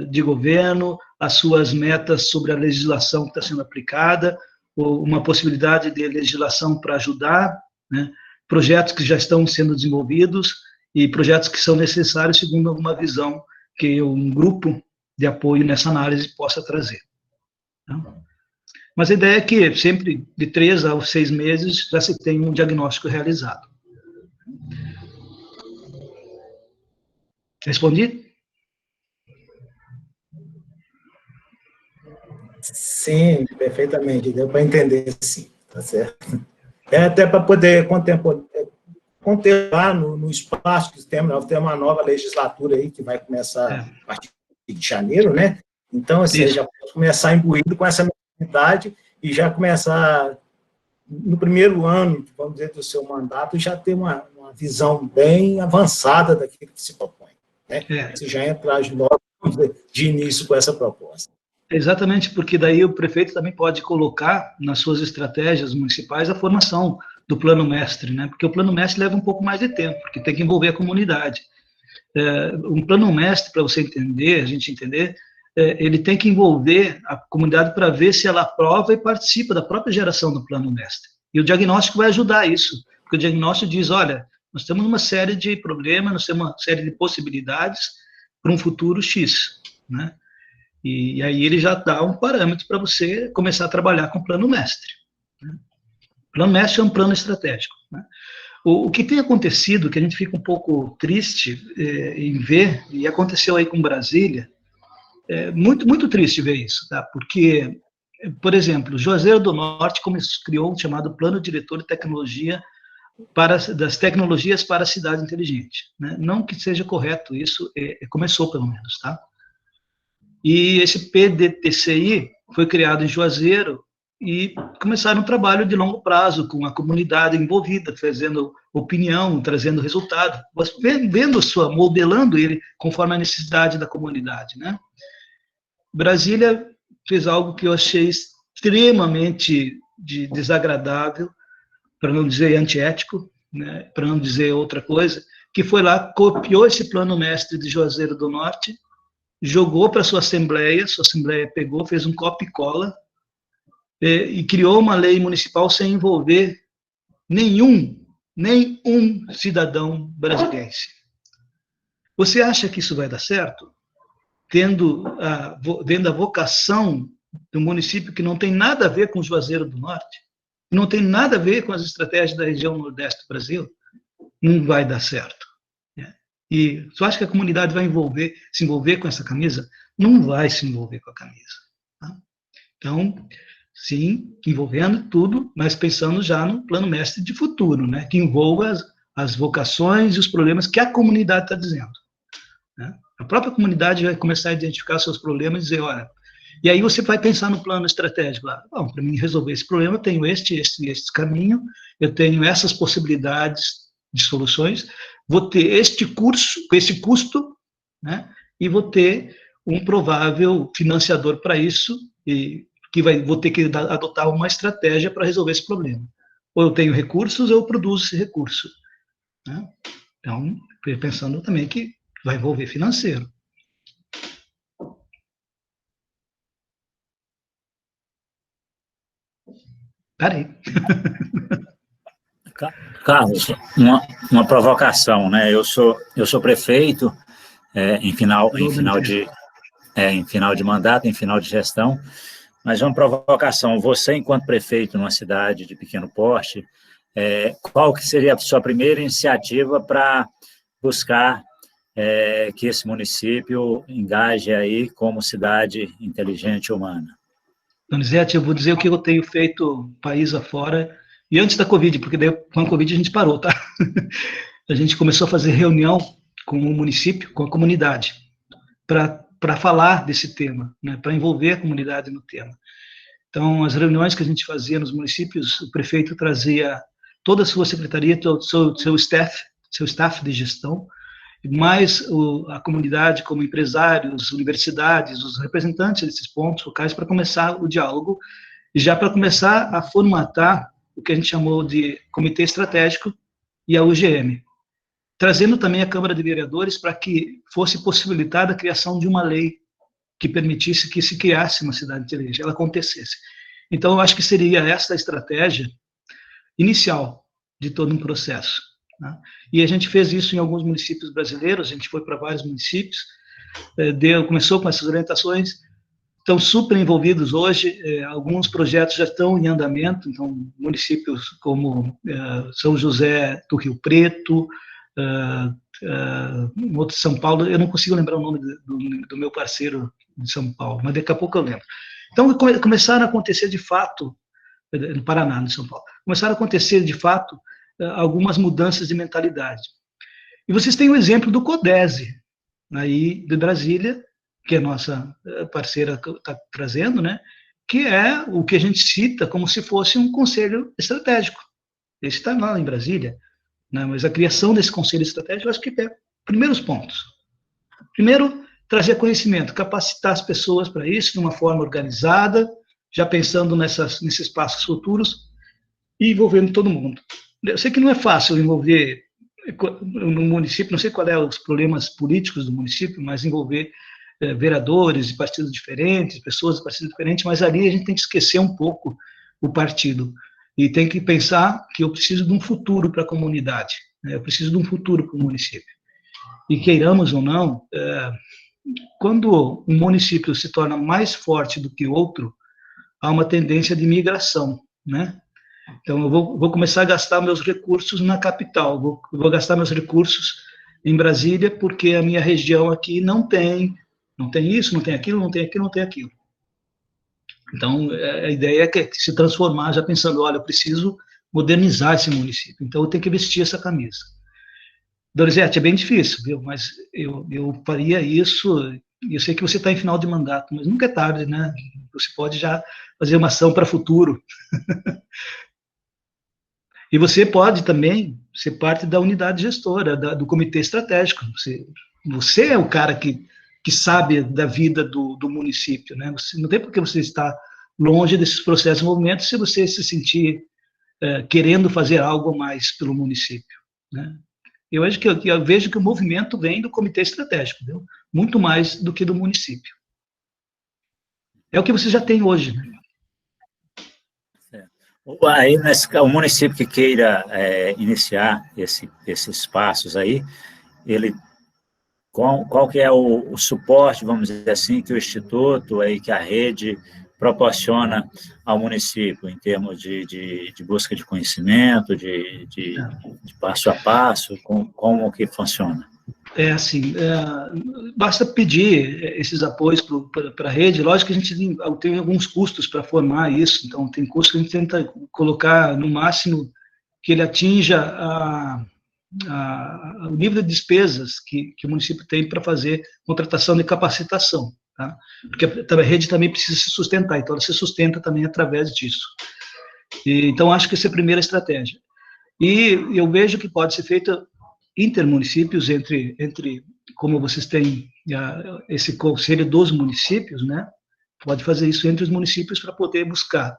de governo, as suas metas sobre a legislação que está sendo aplicada, ou uma possibilidade de legislação para ajudar, né? Projetos que já estão sendo desenvolvidos e projetos que são necessários segundo alguma visão que um grupo de apoio nessa análise possa trazer. Tá? Mas a ideia é que sempre de 3 a 6 meses já se tem um diagnóstico realizado. Respondi? Sim, perfeitamente. Deu para entender, sim. Tá certo. Até para poder contemplar no espaço que temos uma nova legislatura aí que vai começar a partir de janeiro, né? Então, assim, já pode começar imbuído com essa mentalidade e já começar, no primeiro ano, vamos dizer, do seu mandato, já ter uma visão bem avançada daquilo que se propõe, né? Você já entrar logo de início com essa proposta. Exatamente, porque daí o prefeito também pode colocar nas suas estratégias municipais a formação do plano mestre, né? Porque o plano mestre leva um pouco mais de tempo, porque tem que envolver a comunidade. Um plano mestre, para você entender, a gente entender, ele tem que envolver a comunidade para ver se ela aprova e participa da própria geração do plano mestre. E o diagnóstico vai ajudar isso, porque o diagnóstico diz, olha, nós temos uma série de problemas, nós temos uma série de possibilidades para um futuro X, né? E aí ele já dá um parâmetro para você começar a trabalhar com o plano mestre. Né? O plano mestre é um plano estratégico. Né? O que tem acontecido, que a gente fica um pouco triste em ver, e aconteceu aí com Brasília, é muito triste ver isso, tá? Porque, por exemplo, Juazeiro do Norte criou um chamado Plano Diretor de Tecnologia das tecnologias para a cidade inteligente, né? Não que seja correto isso, começou pelo menos, tá? E esse PDTCI foi criado em Juazeiro e começaram um trabalho de longo prazo com a comunidade envolvida, fazendo opinião, trazendo resultado, modelando ele conforme a necessidade da comunidade, né? Brasília fez algo que eu achei extremamente desagradável, para não dizer antiético, né, para não dizer outra coisa, que foi lá, copiou esse plano mestre de Juazeiro do Norte, jogou para sua assembleia pegou, fez um copia e cola, e criou uma lei municipal sem envolver nenhum cidadão brasileiro. Você acha que isso vai dar certo? Tendo a vocação do município que não tem nada a ver com Juazeiro do Norte, não tem nada a ver com as estratégias da região nordeste do Brasil, não vai dar certo. E você acha que a comunidade vai se envolver com essa camisa? Não vai se envolver com a camisa. Tá? Então, sim, envolvendo tudo, mas pensando já no plano mestre de futuro, né, que envolva as vocações e os problemas que a comunidade está dizendo. Né? A própria comunidade vai começar a identificar seus problemas e dizer, olha, e aí você vai pensar no plano estratégico lá. Bom, para mim resolver esse problema, eu tenho este caminho, eu tenho essas possibilidades de soluções, vou ter esse custo, né, e vou ter um provável financiador para isso, e vou ter que adotar uma estratégia para resolver esse problema. Ou eu tenho recursos, ou eu produzo esse recurso. Né? Então, pensando também que vai envolver financeiro. Parei. Carlos, uma provocação, né? Eu sou prefeito em final de mandato, em final de gestão, mas uma provocação. Você, enquanto prefeito numa cidade de pequeno porte, qual que seria a sua primeira iniciativa para buscar que esse município engaje aí como cidade inteligente e humana? Donizete, eu vou dizer o que eu tenho feito país afora, e antes da Covid, porque daí, com a Covid a gente parou, tá? A gente começou a fazer reunião com o município, com a comunidade, para falar desse tema, né, para envolver a comunidade no tema. Então, as reuniões que a gente fazia nos municípios, o prefeito trazia toda a sua secretaria, todo o seu staff de gestão, mais a comunidade como empresários, universidades, os representantes desses pontos locais para começar o diálogo e já para começar a formatar o que a gente chamou de Comitê Estratégico e a UGM, trazendo também a Câmara de Vereadores para que fosse possibilitada a criação de uma lei que permitisse que se criasse uma cidade inteligente, ela acontecesse. Então, eu acho que seria essa a estratégia inicial de todo um processo. Né? E a gente fez isso em alguns municípios brasileiros, a gente foi para vários municípios, começou com essas orientações, estão super envolvidos hoje, alguns projetos já estão em andamento, então municípios como São José do Rio Preto, outro São Paulo, eu não consigo lembrar o nome do meu parceiro de São Paulo, mas daqui a pouco eu lembro. Então começaram a acontecer de fato, no Paraná, no São Paulo, começaram a acontecer de fato algumas mudanças de mentalidade. E vocês têm o exemplo do CODESE, aí de Brasília, que a nossa parceira está trazendo, né, que é o que a gente cita como se fosse um conselho estratégico. Esse está lá em Brasília, né, mas a criação desse conselho estratégico, eu acho que é primeiros pontos. Primeiro, trazer conhecimento, capacitar as pessoas para isso de uma forma organizada, já pensando nesses espaços futuros e envolvendo todo mundo. Eu sei que não é fácil envolver no município, não sei qual é os problemas políticos do município, mas envolver vereadores de partidos diferentes, pessoas de partidos diferentes, mas ali a gente tem que esquecer um pouco o partido e tem que pensar que eu preciso de um futuro para a comunidade, né? Eu preciso de um futuro para o município. E queiramos ou não, quando um município se torna mais forte do que outro, há uma tendência de migração, né? Então, eu vou começar a gastar meus recursos na capital, vou gastar meus recursos em Brasília, porque a minha região aqui não tem isso, não tem aquilo, não tem aquilo, não tem aquilo. Então, a ideia é que se transformar, já pensando, olha, eu preciso modernizar esse município. Então, eu tenho que vestir essa camisa. Donizete, é bem difícil, viu? Mas eu faria isso. Eu sei que você está em final de mandato, mas nunca é tarde, né? Você pode já fazer uma ação para o futuro. E você pode também ser parte da unidade gestora, do comitê estratégico. Você é o cara que sabe da vida do município, né? Não tem por que você estar longe desses processos de movimento se você se sentir querendo fazer algo a mais pelo município, né? Eu vejo que o movimento vem do comitê estratégico, viu? Muito mais do que do município. É o que você já tem hoje, né? Aí, o município que queira iniciar esses passos aí, qual que é o suporte, vamos dizer assim, que o Instituto, aí, que a rede proporciona ao município, em termos de busca de conhecimento, de passo a passo, como que funciona? Basta pedir esses apoios para a rede. Lógico que a gente tem alguns custos para formar isso, então tem custos que a gente tenta colocar no máximo que ele atinja o nível de despesas que o município tem para fazer contratação de capacitação, tá? Porque a rede também precisa se sustentar, então ela se sustenta também através disso. Então, acho que essa é a primeira estratégia. E eu vejo que pode ser feita intermunicípios entre como vocês têm esse conselho dos municípios, né? Pode fazer isso entre os municípios para poder buscar,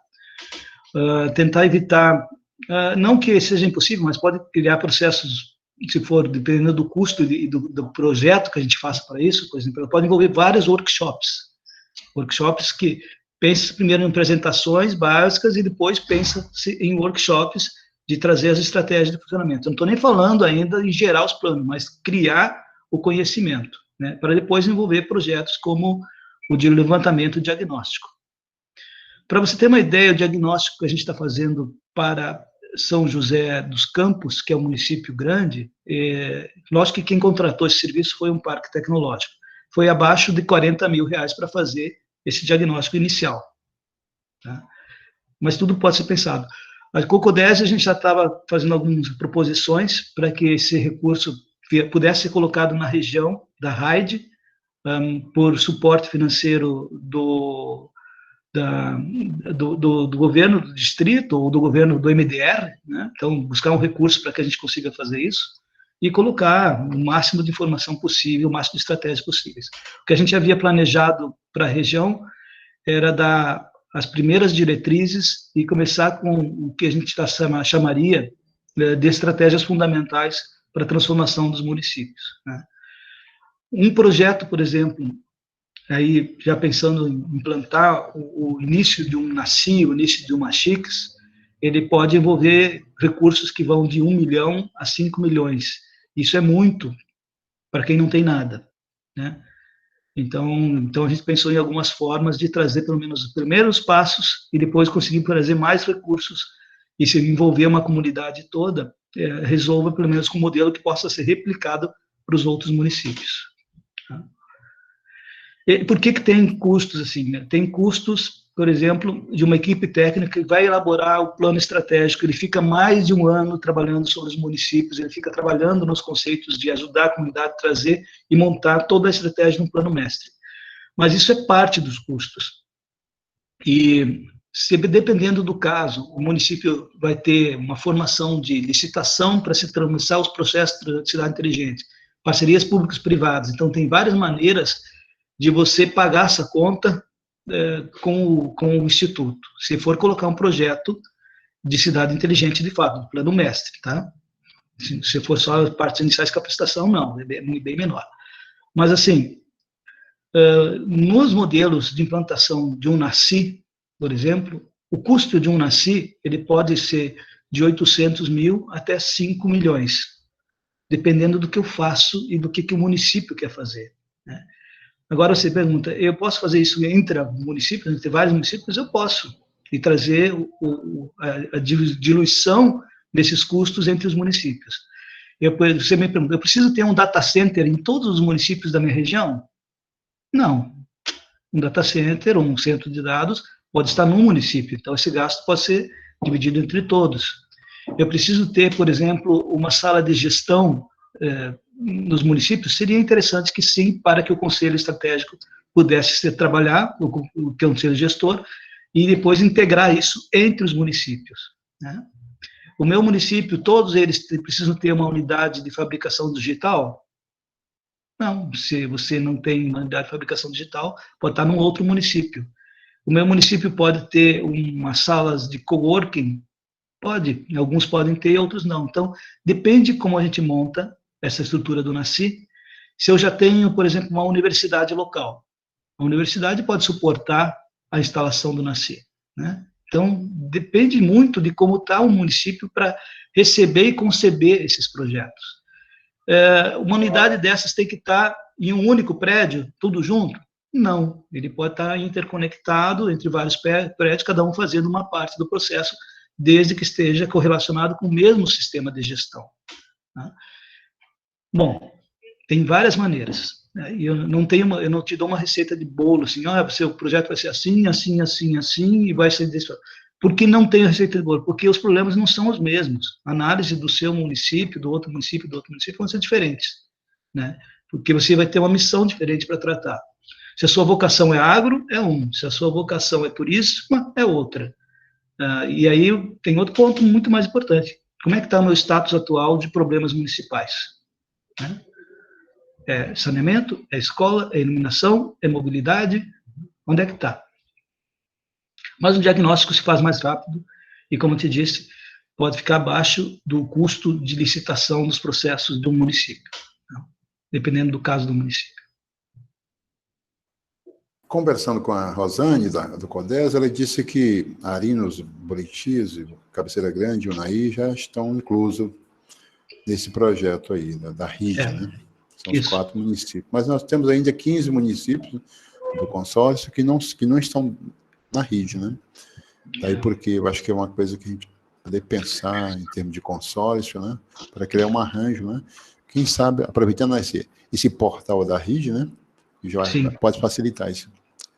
tentar evitar, não que seja impossível, mas pode criar processos, se for, dependendo do custo e do projeto que a gente faça para isso, por exemplo, pode envolver vários workshops que pensa primeiro em apresentações básicas e depois pensa em workshops de trazer as estratégias de funcionamento. Eu não estou nem falando ainda em gerar os planos, mas criar o conhecimento, né, para depois envolver projetos como o de levantamento diagnóstico. Para você ter uma ideia, o diagnóstico que a gente está fazendo para São José dos Campos, que é um município grande, lógico que quem contratou esse serviço foi um parque tecnológico. Foi abaixo de R$40 mil para fazer esse diagnóstico inicial, tá? Mas tudo pode ser pensado. A Cocodese, a gente já estava fazendo algumas proposições para que esse recurso pudesse ser colocado na região da RAID, por suporte financeiro do governo do distrito ou do governo do MDR, né? Então, buscar um recurso para que a gente consiga fazer isso e colocar o máximo de informação possível, o máximo de estratégias possíveis. O que a gente havia planejado para a região era dar as primeiras diretrizes e começar com o que a gente chamaria de estratégias fundamentais para a transformação dos municípios, né? Um projeto, por exemplo, aí já pensando em implantar o início de um NACI, o início de uma CHICS, ele pode envolver recursos que vão de 1 milhão a 5 milhões. Isso é muito para quem não tem nada, né? Então a gente pensou em algumas formas de trazer pelo menos os primeiros passos e depois conseguir trazer mais recursos e se envolver uma comunidade toda, resolva pelo menos com um modelo que possa ser replicado para os outros municípios, tá? E por que tem custos assim, né? Tem custos, por exemplo, de uma equipe técnica que vai elaborar o plano estratégico, ele fica mais de um ano trabalhando sobre os municípios, ele fica trabalhando nos conceitos de ajudar a comunidade a trazer e montar toda a estratégia no plano mestre. Mas isso é parte dos custos. E, dependendo do caso, o município vai ter uma formação de licitação para se transformar os processos de cidade inteligente, parcerias públicas privadas. Então, tem várias maneiras de você pagar essa conta com o Instituto, se for colocar um projeto de cidade inteligente de fato, no plano mestre, tá? Se for só as partes iniciais de capacitação, não, é bem menor. Mas, assim, nos modelos de implantação de um NACI, por exemplo, o custo de um NACI, ele pode ser de 800 mil até 5 milhões, dependendo do que eu faço e do que o município quer fazer, né? Agora você pergunta, eu posso fazer isso entre municípios, entre vários municípios? Eu posso, e trazer a diluição desses custos entre os municípios. Você me pergunta, eu preciso ter um data center em todos os municípios da minha região? Não. Um data center ou um centro de dados pode estar num município, então esse gasto pode ser dividido entre todos. eu preciso ter, por exemplo, uma sala de gestão nos municípios. Seria interessante que sim, para que o Conselho Estratégico pudesse trabalhar, o Conselho Gestor, e depois integrar isso entre os municípios, né? O meu município, todos eles precisam ter uma unidade de fabricação digital? Não, se você não tem uma unidade de fabricação digital, pode estar num outro município. O meu município pode ter umas salas de coworking? Pode, alguns podem ter, outros não. Então, depende de como a gente monta essa estrutura do NACI. Se eu já tenho, por exemplo, uma universidade local, a universidade pode suportar a instalação do NACI, né? Então, depende muito de como está o município para receber e conceber esses projetos. Uma unidade dessas tem que estar em um único prédio, tudo junto? Não, ele pode estar interconectado entre vários prédios, cada um fazendo uma parte do processo, desde que esteja correlacionado com o mesmo sistema de gestão, né? Bom, tem várias maneiras. Eu não te dou uma receita de bolo, assim, seu projeto vai ser assim, assim, assim, assim, e vai ser desse. Por que não tem receita de bolo? Porque os problemas não são os mesmos. A análise do seu município, do outro município vão ser diferentes, né? Porque você vai ter uma missão diferente para tratar. Se a sua vocação é agro, é um. Se a sua vocação é turística, é outra. E aí tem outro ponto muito mais importante. Como é que está o meu status atual de problemas municipais, né? É saneamento, é escola, é iluminação, é mobilidade, onde é que está? Mas o diagnóstico se faz mais rápido e, como eu te disse, pode ficar abaixo do custo de licitação dos processos do município, né? Dependendo do caso do município. Conversando com a Rosane, do CODES, ela disse que Arinos, Buritis, Cabeceira Grande e Unai já estão inclusos nesse projeto aí, da RID, né? São os 4 municípios. Mas nós temos ainda 15 municípios do consórcio que não estão na RID, né? Daí porque eu acho que é uma coisa que a gente poder pensar em termos de consórcio, né? Para criar um arranjo, né? Quem sabe, aproveitando esse portal da RID, né? Já pode facilitar isso.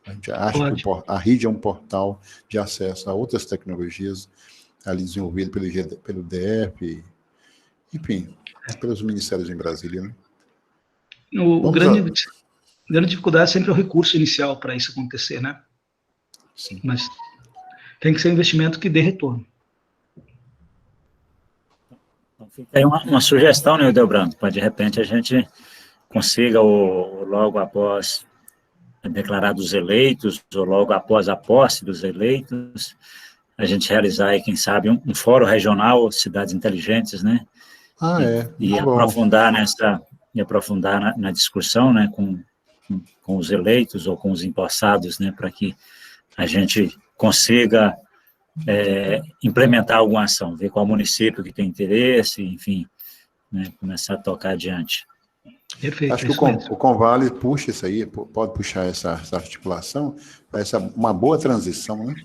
A gente acha que a RID é um portal de acesso a outras tecnologias ali desenvolvido pelo DF, enfim, pelos ministérios em Brasília, né? A grande dificuldade sempre é o recurso inicial para isso acontecer, né? Sim. Mas tem que ser um investimento que dê retorno. Fica aí uma sugestão, né, Edelbrando, para de repente a gente consiga, logo após declarados eleitos, ou logo após a posse dos eleitos, a gente realizar aí, quem sabe, um fórum regional, cidades inteligentes, né? E aprofundar na discussão, né, com os eleitos ou com os empossados, né, para que a gente consiga implementar alguma ação, ver qual município que tem interesse, enfim, né, começar a tocar adiante. Perfeito. Acho que o Convale puxa isso aí, pode puxar essa articulação, uma boa transição, né?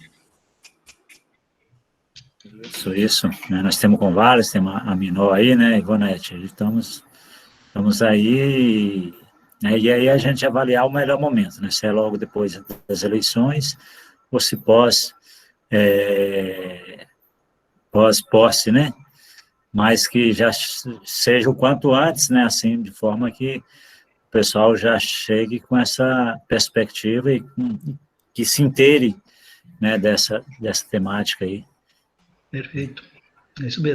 Isso, né? Nós temos o Convale, temos a Minó aí, né, Ivonete? Estamos aí, né, e aí a gente avaliar o melhor momento, né? Se é logo depois das eleições, ou se pós-posse, né? Mas que já seja o quanto antes, né? Assim, de forma que o pessoal já chegue com essa perspectiva e que se inteire, né, dessa temática aí. Perfeito. É isso mesmo.